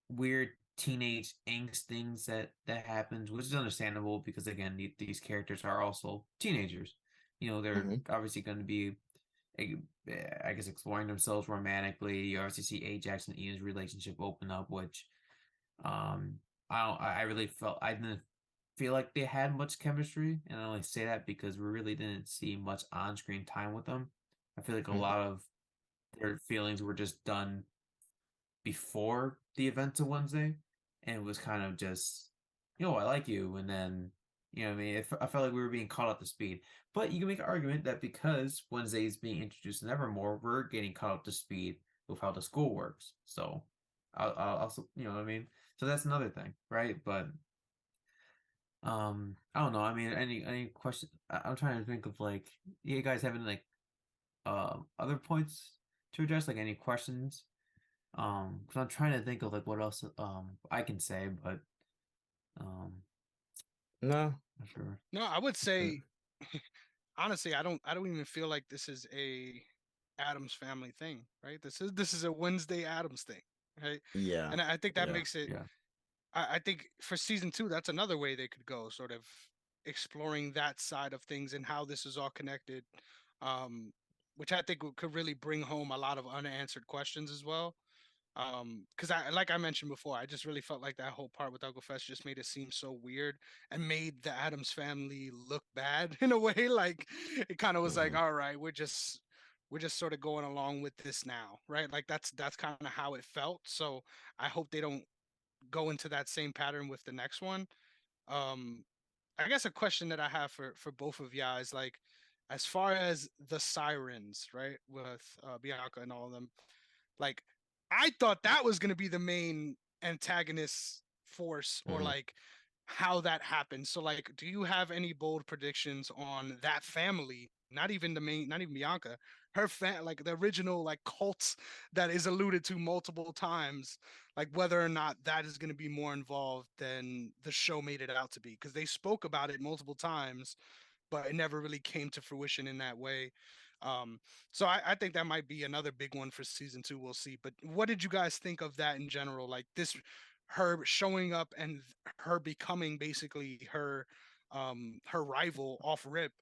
weird teenage angst things that happens, which is understandable because again these characters are also teenagers. They're Mhm. obviously going to be, eh, I guess, exploring themselves romantically. You obviously see Ajax and Ian's relationship open up, which um I really felt I didn't feel like they had much chemistry, and I only say that because we really didn't see much on-screen time with them. I feel like a Mhm. lot of their feelings were just done before the events of Wednesday, and it was kind of just, I like you, and then, what I mean, I felt like we were being caught up to speed. But you can make an argument that because Wednesday is being introduced in Evermore, we're getting caught up to speed with how the school works. So, I'll also, you know what I mean. So that's another thing, right? But I don't know. I mean, any question? I'm trying to think of like, you guys having like other points to address, like any questions? Because I'm trying to think of like what else I can say, but um, No. not sure. No, I would Uh, say honestly, I don't even feel like this is a Adams family thing, right? This is a Wednesday Adams thing, right? Yeah. And I think that Yeah. makes it. Yeah. I think for season two, that's another way they could go, sort of exploring that side of things and how this is all connected, um, which I think could really bring home a lot of unanswered questions as well. Because like I mentioned before, I just really felt like that whole part with Uncle Fest just made it seem so weird and made the Adams family look bad in a way. Like it kind of was like, Mhm. all right, we're just sort of going along with this now, right? Like that's kind of how it felt. So I hope they don't go into that same pattern with the next one. Um, I guess a question that I have for both of y'all is like, as far as the sirens, right, with Bianca and all of them, like I thought that was going to be the main antagonist force, or Mhm. like how that happened. So like, do you have any bold predictions on that family? Not even the main, not even Bianca, her like the original like cult that is alluded to multiple times, like whether or not that is going to be more involved than the show made it out to be, because they spoke about it multiple times but it never really came to fruition in that way. Um, so I think that might be another big one for season two. We'll see. But what did you guys think of that in general? Like this, her showing up and her becoming basically her rival off rip,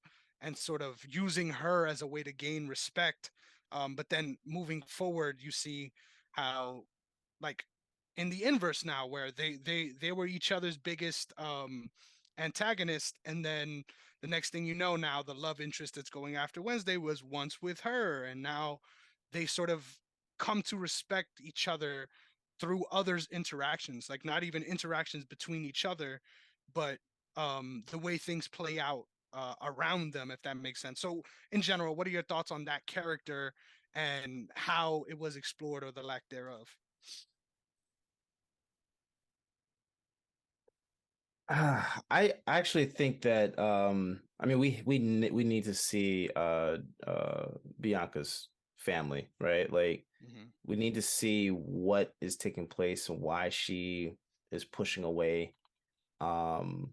and sort of using her as a way to gain respect. But then moving forward, you see how like in the inverse now, where they were each other's biggest antagonist, and then the next thing you know, now the love interest that's going after Wednesday was once with her, and now they sort of come to respect each other through others interactions, like not even interactions between each other, but the way things play out around them, if that makes sense. So in general, what are your thoughts on that character and how it was explored, or the lack thereof? I actually think that I mean we need to see Bianca's family, right? Like Mm-hmm. we need to see what is taking place and why she is pushing away. Um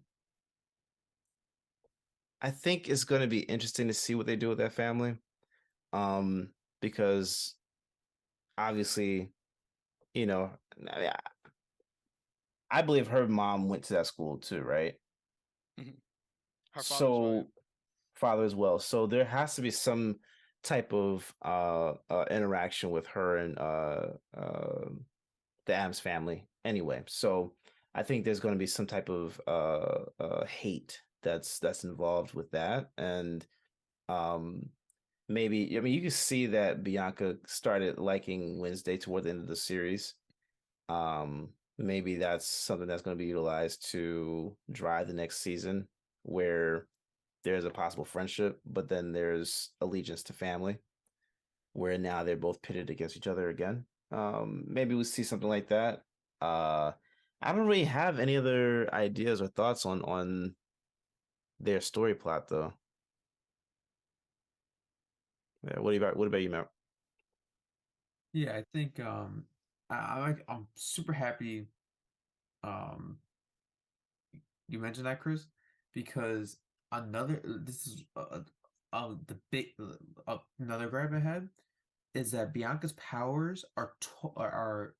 I think it's going to be interesting to see what they do with that family. Um because obviously, you know, I I believe her mom went to that school too, right? Mm-hmm. Her father as well, yeah. So father as well. So there has to be some type of interaction with her and the Adams family anyway. So I think there's going to be some type of hate that's involved with that, and um maybe I mean you can see that Bianca started liking Wednesday toward the end of the series. Maybe that's something that's going to be utilized to drive the next season, where there's a possible friendship, but then there's allegiance to family, where now they're both pitted against each other again. Maybe we see something like that. Uh, I don't really have any other ideas or thoughts on their story plot though. Yeah, what about you, Matt? Yeah, I think I'm super happy um you mentioned that, Chris, because this is the big another gripe I had is that Bianca's powers are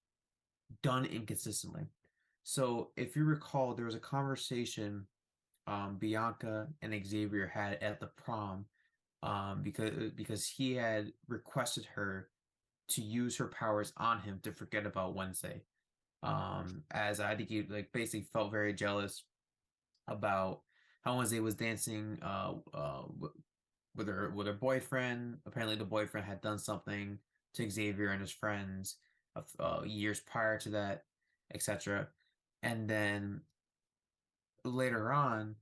done inconsistently. So if you recall, there was a conversation Bianca and Xavier had at the prom because he had requested her to use her powers on him to forget about Wednesday. As I think he like basically felt very jealous about how Wednesday was dancing with her boyfriend. Apparently, the boyfriend had done something to Xavier and his friends years prior to that, etc. And then later on,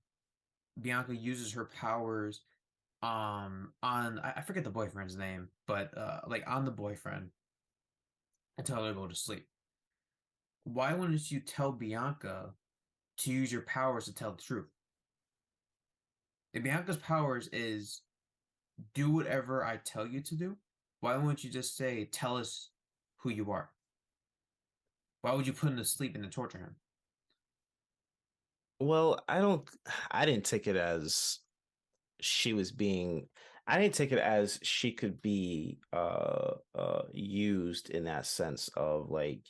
Bianca uses her powers on I forget the boyfriend's name, but like on the boyfriend and tell her to go to sleep. Why wouldn't you tell Bianca to use your powers to tell the truth? If Bianca's powers is do whatever I tell you to do, why wouldn't you just say tell us who you are? Why would you put him to sleep and then torture him? Well, I didn't take it as she was being I didn't take it as she could be used in that sense of like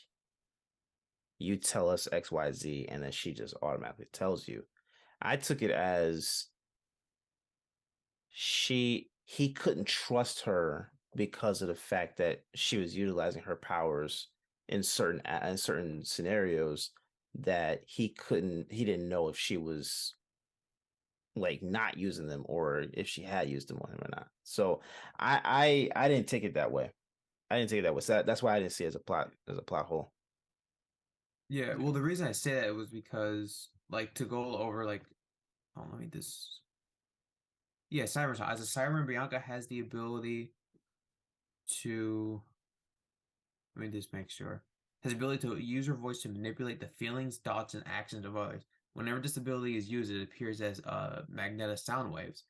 you tell us XYZ and then she just automatically tells you. I took it as he couldn't trust her because of the fact that she was utilizing her powers in certain scenarios that he didn't know if she was like not using them or if she had used them on him or not. So I didn't take it that way. I didn't take it that way. So that's why I didn't see it as a plot hole. Yeah, well, the reason I say that was because, like, to go over, like, oh, let me this. Yeah, Siren Song. As a Siren, Bianca has the ability to. Let me just make sure. Has the ability to use her voice to manipulate the feelings, thoughts, and actions of others. Whenever this ability is used, it appears as magnetic sound waves.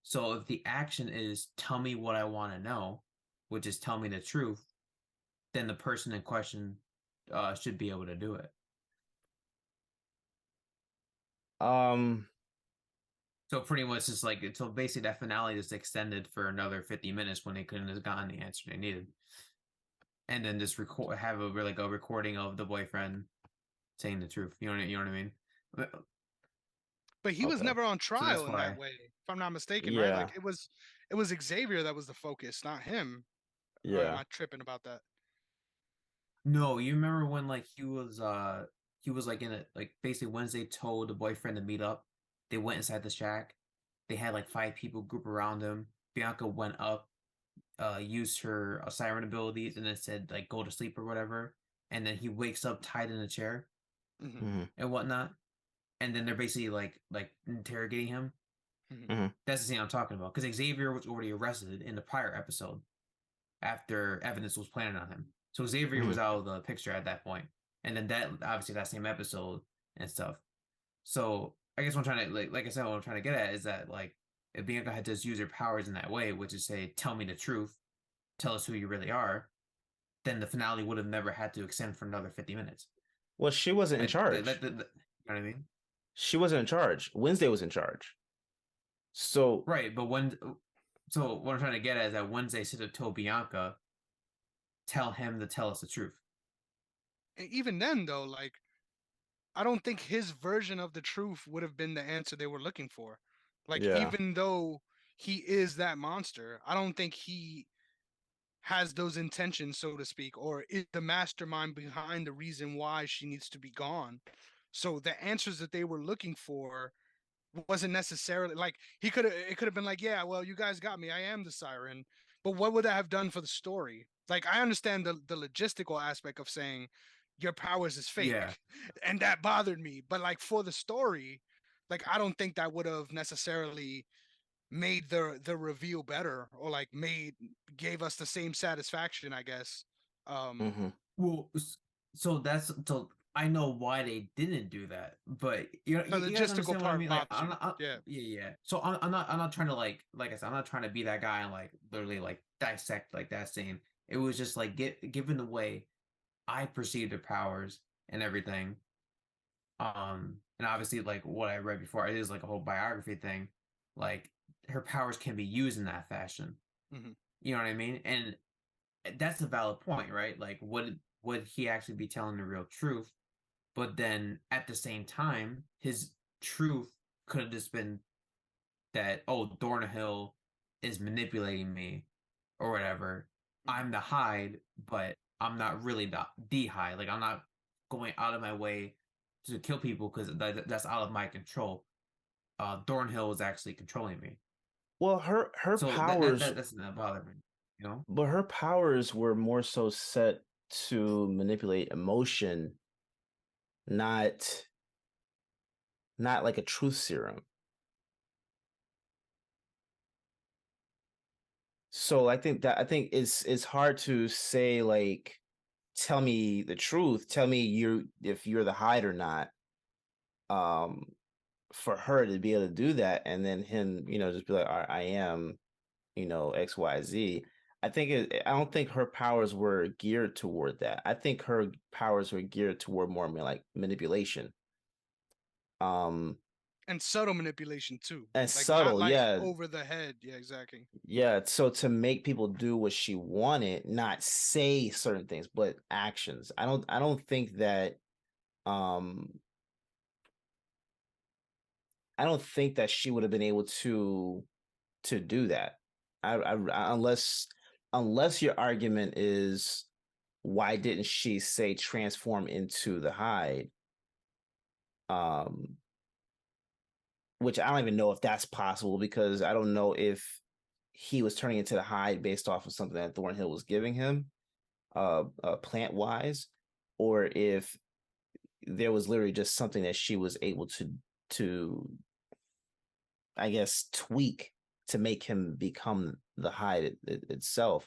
So if the action is tell me what I want to know, which is tell me the truth, then the person in question should be able to do it. Um So pretty much it's like so basically that finale just extended for another 50 minutes when they couldn't have gotten the answer they needed. And then just have a recording of the boyfriend saying the truth. You know what I mean? But he was okay. never on So that's trial in that why. way, if I'm not mistaken, right? Yeah. Like it was Xavier that was the focus, not him. Or am Yeah. I tripping about that? No, you remember when like he was like in a like basically Wednesday told the boyfriend to meet up. They went inside the shack. They had like 5 people group around him. Bianca went up, used her siren abilities, and then said like go to sleep or whatever. And then he wakes up tied in a chair Hmm. Hmm. and whatnot. And then they're basically like interrogating him. Hmm. Hmm. That's the scene I'm talking about. Because Xavier was already arrested in the prior episode after evidence was planted on him. So Xavier Hmm. was out of the picture at that point. And then that obviously that same episode and stuff. So I guess what I'm trying to like I said, what I'm trying to get at is that like if Bianca had just used her powers in that way, which is say, tell me the truth, tell us who you really are, then the finale would have never had to extend for another 50 minutes. Well, she wasn't in Like charge. you know what I mean? She wasn't in charge. Wednesday was in charge. So Right, but so what I'm trying to get at is that Wednesday should have told Bianca, tell him to tell us the truth. Even then, though, like I don't think his version of the truth would have been the answer they were looking for. Like yeah. even though he is that monster, I don't think he has those intentions, so to speak, or is the mastermind behind the reason why she needs to be gone. So the answers that they were looking for wasn't necessarily like it could have been like, yeah, well, you guys got me, I am the siren. But what would that have done for the story? Like I understand the logistical aspect of saying your powers is fake. Yeah. And that bothered me. But like for the story, like I don't think that would have necessarily made the reveal better or like gave us the same satisfaction, I guess. Mm-hmm. Well, so I know why they didn't do that, but The you guys logistical understand what I part mean? Like, bothers you. Yeah. yeah. So I'm not trying to like I said, I'm not trying to be that guy and like literally like dissect like that scene. It was just like given the way I perceived the powers and everything, and obviously like what I read before, it is like a whole biography thing. Like her powers can be used in that fashion. Mm-hmm. You know what I mean? And that's a valid point, right? Like, would he actually be telling the real truth? But then at the same time, his truth could have just been that, oh, Thornhill is manipulating me or whatever. I'm the Hyde, but I'm not really the Hyde. Like, I'm not going out of my way to kill people because that's out of my control. Thornhill is actually controlling me. Well, her So powers, that's not bothering me, you know? but her powers were more so set to manipulate emotion, not like a truth serum. So I think it's hard to say like, tell me the truth, tell me if you're the Hyde or not. Um, for her to be able to do that, and then him, just be like, all right, I am, XYZ. I don't think her powers were geared toward that. I think her powers were geared toward more like manipulation. And subtle manipulation too. And Like not subtle, like yeah. over the head. Yeah, exactly. Yeah, so to make people do what she wanted, not say certain things, but actions. I don't think that um I don't think that she would have been able to do that. Unless your argument is, why didn't she say transform into the Hyde? Which I don't even know if that's possible, because I don't know if he was turning into the Hyde based off of something that Thornhill was giving him, plant wise, or if there was literally just something that she was able to I guess tweak to make him become the Hyde itself.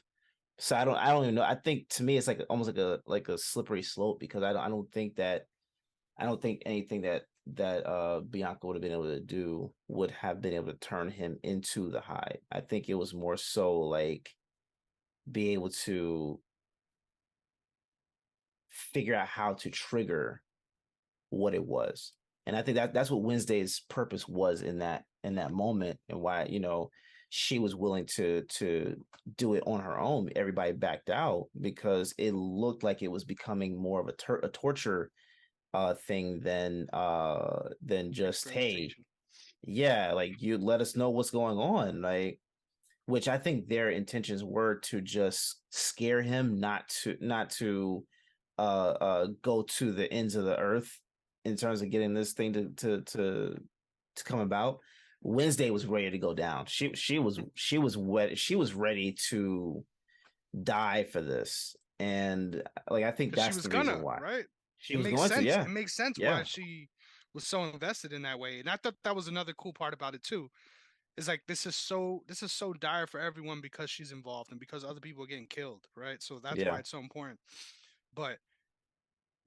So I don't even know. I think to me it's like almost like a slippery slope, because I don't think anything that Bianca would have been able to do would have been able to turn him into the Hyde. I think it was more so like be able to figure out how to trigger what it was. And I think that's what Wednesday's purpose was in that moment, and why, she was willing to do it on her own. Everybody backed out because it looked like it was becoming more of a torture thing than just, hey, yeah, like, you let us know what's going on, like, which I think their intentions were to just scare him, not to go to the ends of the earth in terms of getting this thing to come about. Wednesday was ready to go down. She was wet. She was ready to die for this, and like I think that's the reason why. Right? She was going to. Yeah, it makes sense why she was so invested in that way. And I thought that was another cool part about it too. Is like this is so dire for everyone because she's involved and because other people are getting killed, right? So that's why it's so important. But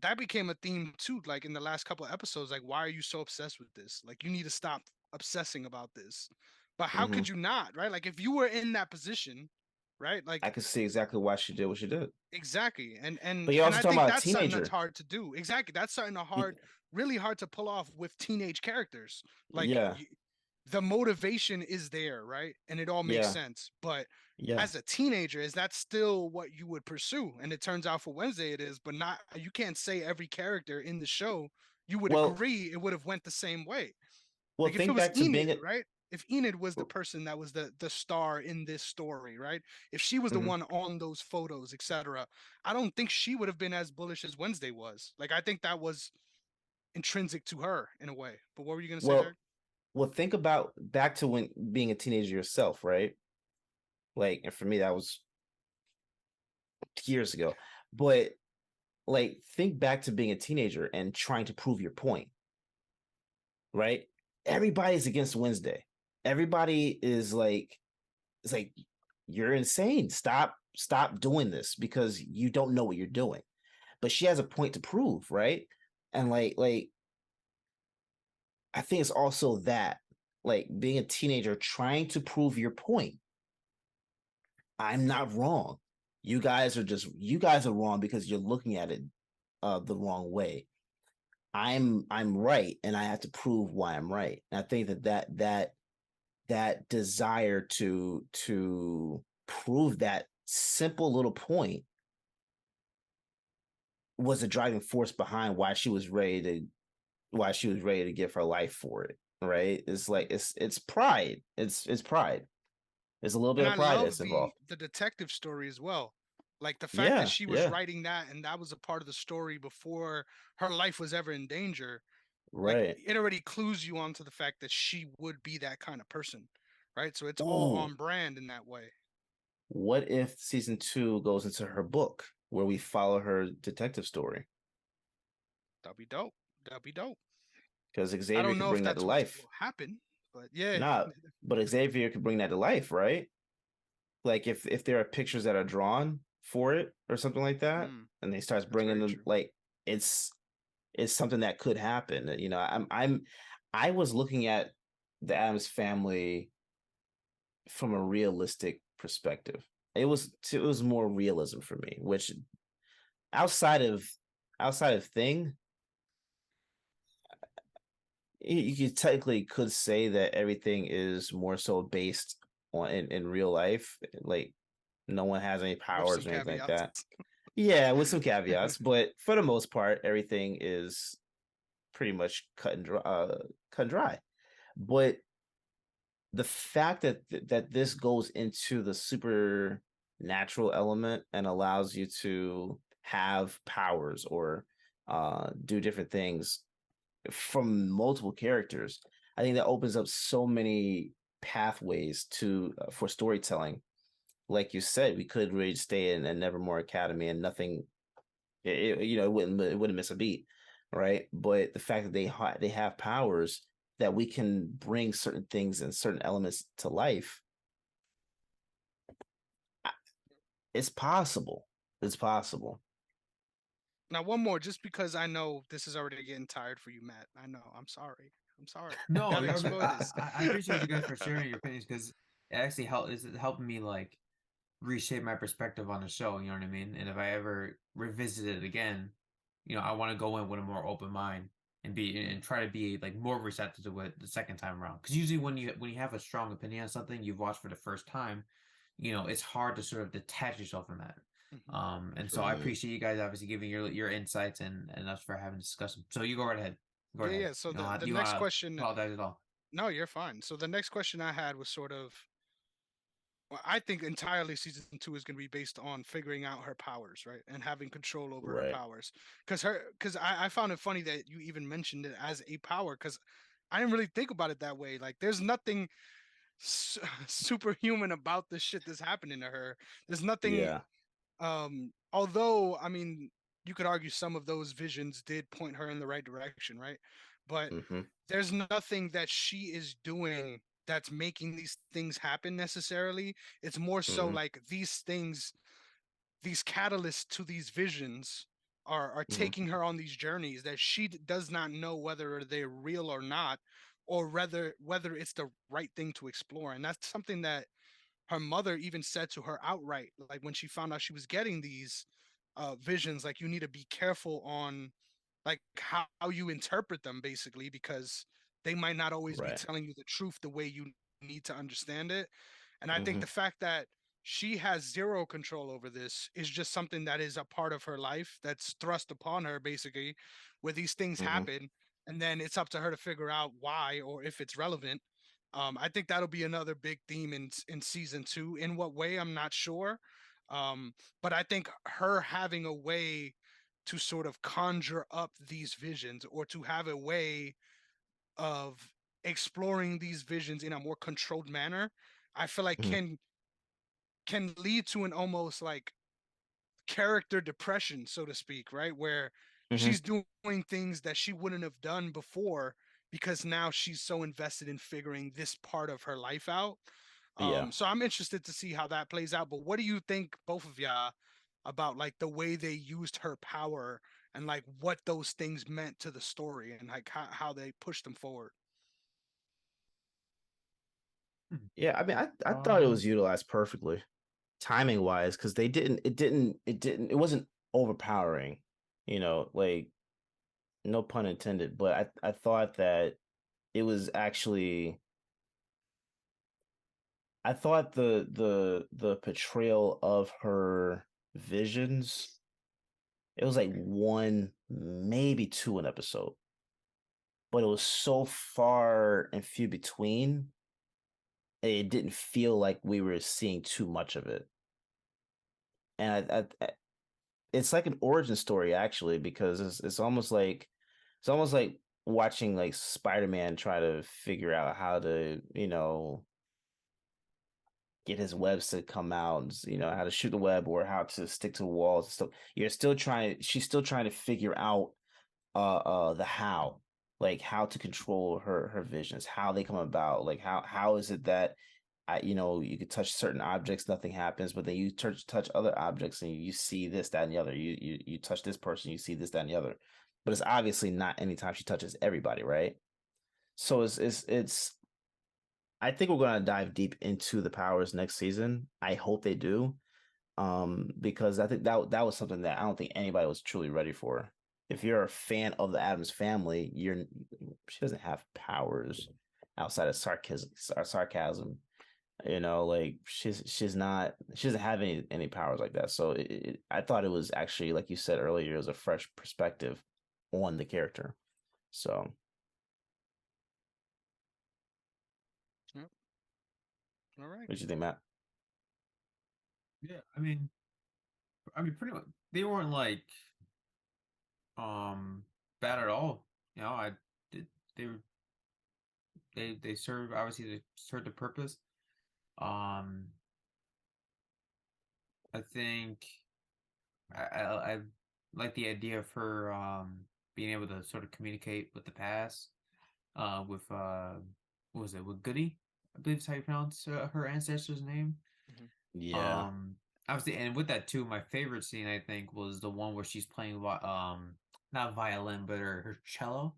that became a theme too, like in the last couple of episodes. Like, why are you so obsessed with this? Like, you need to stop obsessing about this. But how could you not, right? Like, if you were in that position, right? Like, I could see exactly why she did what she did. Exactly, but you're also I talking think about that's a teenager. Something that's hard to do. Exactly, that's something really hard to pull off with teenage characters. Like, the motivation is there, right? And it all makes sense. But as a teenager, is that still what you would pursue? And it turns out for Wednesday it is, but not. You can't say every character in the show you would agree it would have went the same way. Well, like, think if it was back to Enid, being right? If Enid was the person that was the star in this story, right? If she was the one on those photos, etc., I don't think she would have been as bullish as Wednesday was. Like, I think that was intrinsic to her in a way. But what were you going to say, Derrick? Well, think about back to when being a teenager yourself, right? Like, and for me, that was years ago. But like think back to being a teenager and trying to prove your point, right? Everybody's against Wednesday. Everybody is like, it's like you're insane. Stop doing this because you don't know what you're doing. But she has a point to prove, right? And like I think it's also that, like being a teenager trying to prove your point. I'm not wrong. You guys are wrong because you're looking at it the wrong way. I'm right, and I have to prove why I'm right. And I think that desire to prove that simple little point was a driving force behind why she was ready to give her life for it. Right? It's like it's pride. It's pride. There's a little bit And of I pride love that's the involved. the detective story as well. Like the fact that Yeah, she was yeah, writing that and that was a part of the story before her life was ever in danger. Like right. it already clues you onto the fact that she would be that kind of person, right? So it's all Ooh, on brand in that way. what if season 2 goes into her book where we follow her detective story? That'd be dope. That'd be dope. Because I Xavier don't could know if bring that to that's what life. will happen, but yeah. Not, but Xavier could bring that to life, right? Like if there are pictures that are drawn for it or something like that, Mm, and they starts that's bringing very them, true. like it's it's something that could happen. You know, I was looking at the Adams family from a realistic perspective. It was more realism for me, which outside of outside of Thing, you could technically could say that everything is more so based on in real life. Like no one has any With some powers or anything like caveats. that. Yeah, with some caveats, but for the most part, everything is pretty much cut and dry. But the fact that this goes into the supernatural element and allows you to have powers or do different things from multiple characters, I think that opens up so many pathways to for storytelling. Like you said, we could really stay in a Nevermore Academy and nothing, you know, it wouldn't miss a beat, right? But the fact that they have powers that we can bring certain things and certain elements to life, it's possible. It's possible. Now, one more, just because I know this is already getting tired for you, Matt. I know. I'm sorry. I'm sorry. No, Gotta explore this. I appreciate you guys for sharing your opinions because it actually is helping me like reshape my perspective on the show. You know what I mean? And if I ever revisit it again, you know, I want to go in with a more open mind and be and try to be like more receptive to it the second time around. Because usually when you have a strong opinion on something you've watched for the first time, you know, it's hard to sort of detach yourself from that. Mhm. And so True. I appreciate you guys obviously giving your insights and us for having a discussion. So you go right ahead. Go right Yeah, ahead. yeah. So You don't the have, the you don't next have to question, apologize at all. no, you're fine. So the next question I had was sort of, well, I think entirely season two is going to be based on figuring out her powers, right, and having control over her Right. powers. Because I found it funny that you even mentioned it as a power, because I didn't really think about it that way. Like, there's nothing superhuman about the shit that's happening to her. There's nothing. Yeah. Although I mean, you could argue some of those visions did point her in the right direction, right? But Mm-hmm. there's nothing that she is doing that's making these things happen necessarily. It's more so Mm-hmm. like these things, these catalysts to these visions are Mm-hmm. taking her on these journeys that she does not know whether they're real or not, or whether it's the right thing to explore. And that's something that her mother even said to her outright, like when she found out she was getting these visions, like you need to be careful on like how you interpret them, basically, because they might not always be Right. telling you the truth the way you need to understand it. And I think Mm-hmm. the fact that she has zero control over this is just something that is a part of her life that's thrust upon her, basically, where these things Mm-hmm. happen, and then it's up to her to figure out why or if it's relevant. I think that'll be another big theme in season two. In what way, I'm not sure. But I think her having a way to sort of conjure up these visions, or to have a way of exploring these visions in a more controlled manner, I feel like Mm-hmm. can lead to an almost like character depression, so to speak, right? Where Mhm. she's doing things that she wouldn't have done before because now she's so invested in figuring this part of her life out. Yeah. So I'm interested to see how that plays out. But what do you think, both of y'all, about like the way they used her power and like what those things meant to the story and like how they pushed them forward? Hmm. Yeah, I mean, I thought it Um, was utilized perfectly, timing wise, because it wasn't overpowering, like no pun intended, but I thought that it was actually I thought the portrayal of her visions, it was like one, maybe two an episode, but it was so far and few between, it didn't feel like we were seeing too much of it. And it's like an origin story actually, because it's almost like watching like Spider-Man try to figure out how to, get his webs to come out, and, how to shoot the web or how to stick to walls and stuff. She's still trying to figure out the how, like how to control her visions, how they come about, like how is it that you could touch certain objects, nothing happens, but then you touch other objects and you see this, that, and the other. You touch this person, you see this, that, and the other. But it's obviously not anytime she touches everybody, right? So it's I think we're gonna dive deep into the powers next season. I hope they do. Because I think that was something that I don't think anybody was truly ready for. If you're a fan of the Adams family, she doesn't have powers outside of sarcasm. Like she doesn't have any powers like that. So I thought it was actually, like you said earlier, it was a fresh perspective on the character. So Yep. All right. what do you think, Matt? yeah, I mean, pretty much they weren't like bad at all. You know, I did they were they served, obviously they served the purpose. Um, I think I like the idea of her being able to sort of communicate with the past with what was it, with Goody, I believe is how you pronounce her ancestor's name. Mhm. Yeah, Um, Obviously, and with that too, my favorite scene I think was the one where she's playing not violin but her cello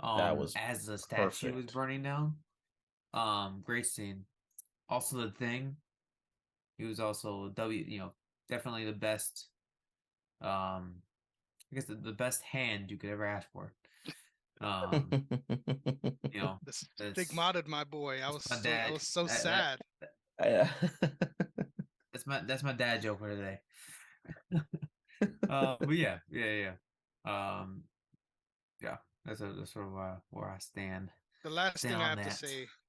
that was as the statue was perfect. burning down. Great scene. Also, the thing, he was also definitely the best. I guess the best hand you could ever ask for. Um, you know, The that's stigmatted my boy. that's my I dad. was so That sad. Yeah. that's my dad joke for today. But Um, yeah, that's sort of where I stand on that.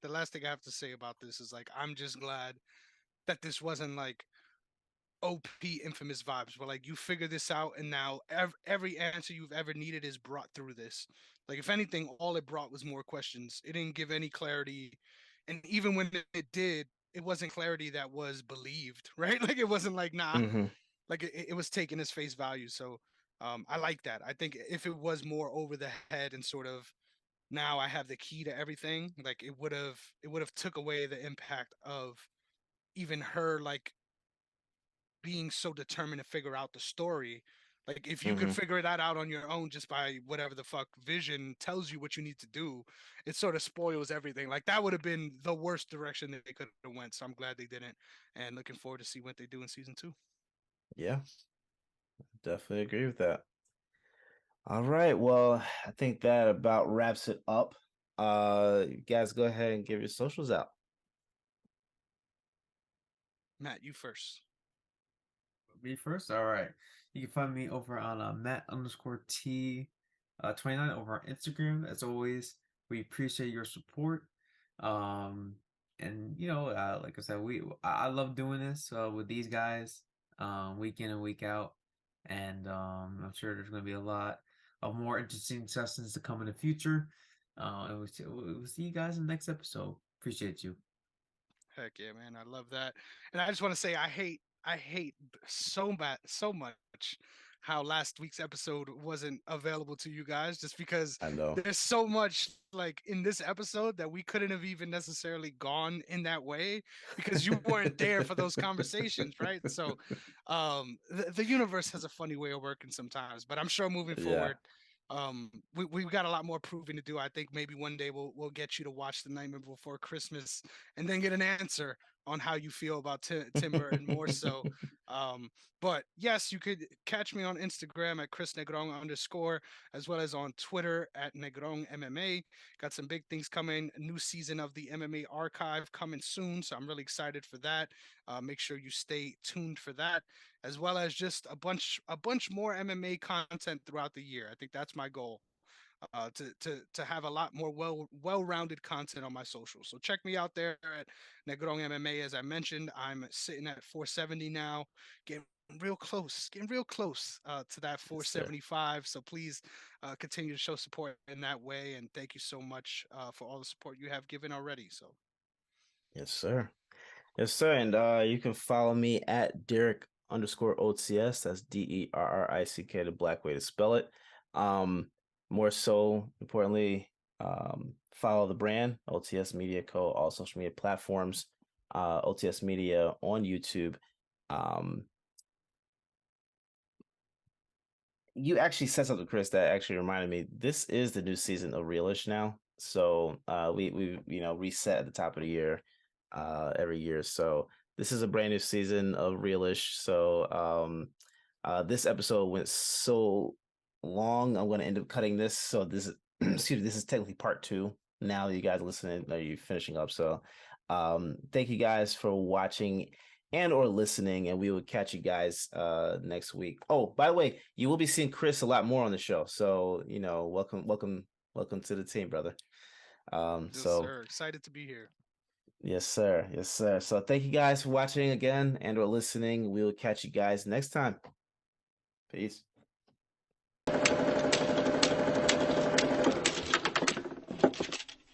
The last thing I have to say about this is like I'm just glad that this wasn't like OP infamous vibes, where like you figure this out and now every answer you've ever needed is brought through this. Like if anything, all it brought was more questions. It didn't give any clarity, and even when it did, it wasn't clarity that was believed, right? Like it wasn't like nah, Hmm. like it was taken as face value. So I like that. I think if it was more over the head and sort of now I have the key to everything, like it would have took away the impact of even her like being so determined to figure out the story. Like if you could Hmm. figure that out on your own just by whatever the fuck vision tells you what you need to do, it sort of spoils everything. Like that would have been the worst direction that they could have went. So I'm glad they didn't, and looking forward to see what they do in season 2. Yeah, definitely agree with that. All right. Well, I think that about wraps it up. You guys go ahead and give your socials out. Matt, you first. Me first? All right. You can find me over on Matt underscore T 29 over on Instagram. As always, we appreciate your support. Um, and like I said, I love doing this with these guys, week in and week out. And I'm sure there's going to be a lot of more interesting sessions to come in the future. And we'll see you guys in the next episode. Appreciate you. Heck yeah, man. I love that. And I just want to say I hate I hate so much how last week's episode wasn't available to you guys, just because I know. there's so much like in this episode that we couldn't have even necessarily gone in that way because you weren't there for those conversations, right? So the universe has a funny way of working sometimes, but I'm sure moving Yeah. forward, we've got a lot more proving to do. I think maybe one day we'll get you to watch The Nightmare Before Christmas and then get an answer on how you feel about Tim Burton more so. But yes, you could catch me on Instagram at Chris Negron _ as well as on Twitter at Negron MMA. Got some big things coming. A new season of the MMA archive coming soon, so I'm really excited for that. Make sure you stay tuned for that, as well as just a bunch more MMA content throughout the year. I think that's my goal. To have a lot more well-rounded content on my socials. So check me out there at Negron MMA. As I mentioned, I'm sitting at 470 now, getting getting real close to that Yes, sir. 475. So please continue to show support in that way, and thank you so much for all the support you have given already. So Yes, sir. Yes, sir. And you can follow me at Derrick _ OTS. That's Derrick, the black way to spell it. More so importantly, follow the brand, OTS Media Co., all social media platforms, OTS Media on YouTube. You actually said something, Chris, that actually reminded me. This is the new season of Realish now. So we reset at the top of the year every year. So this is a brand new season of Realish. So this episode went so long. I'm going to end up cutting this. So this is excuse me, this is technically part 2. Now you guys listening, are you finishing up? So thank you guys for watching and or listening, and we will catch you guys next week. Oh, by the way, you will be seeing Chris a lot more on the show. So, welcome to the team, brother. yes, sir. Excited to be here. Yes, sir. Yes, sir. So thank you guys for watching again and or listening. We will catch you guys next time. Peace.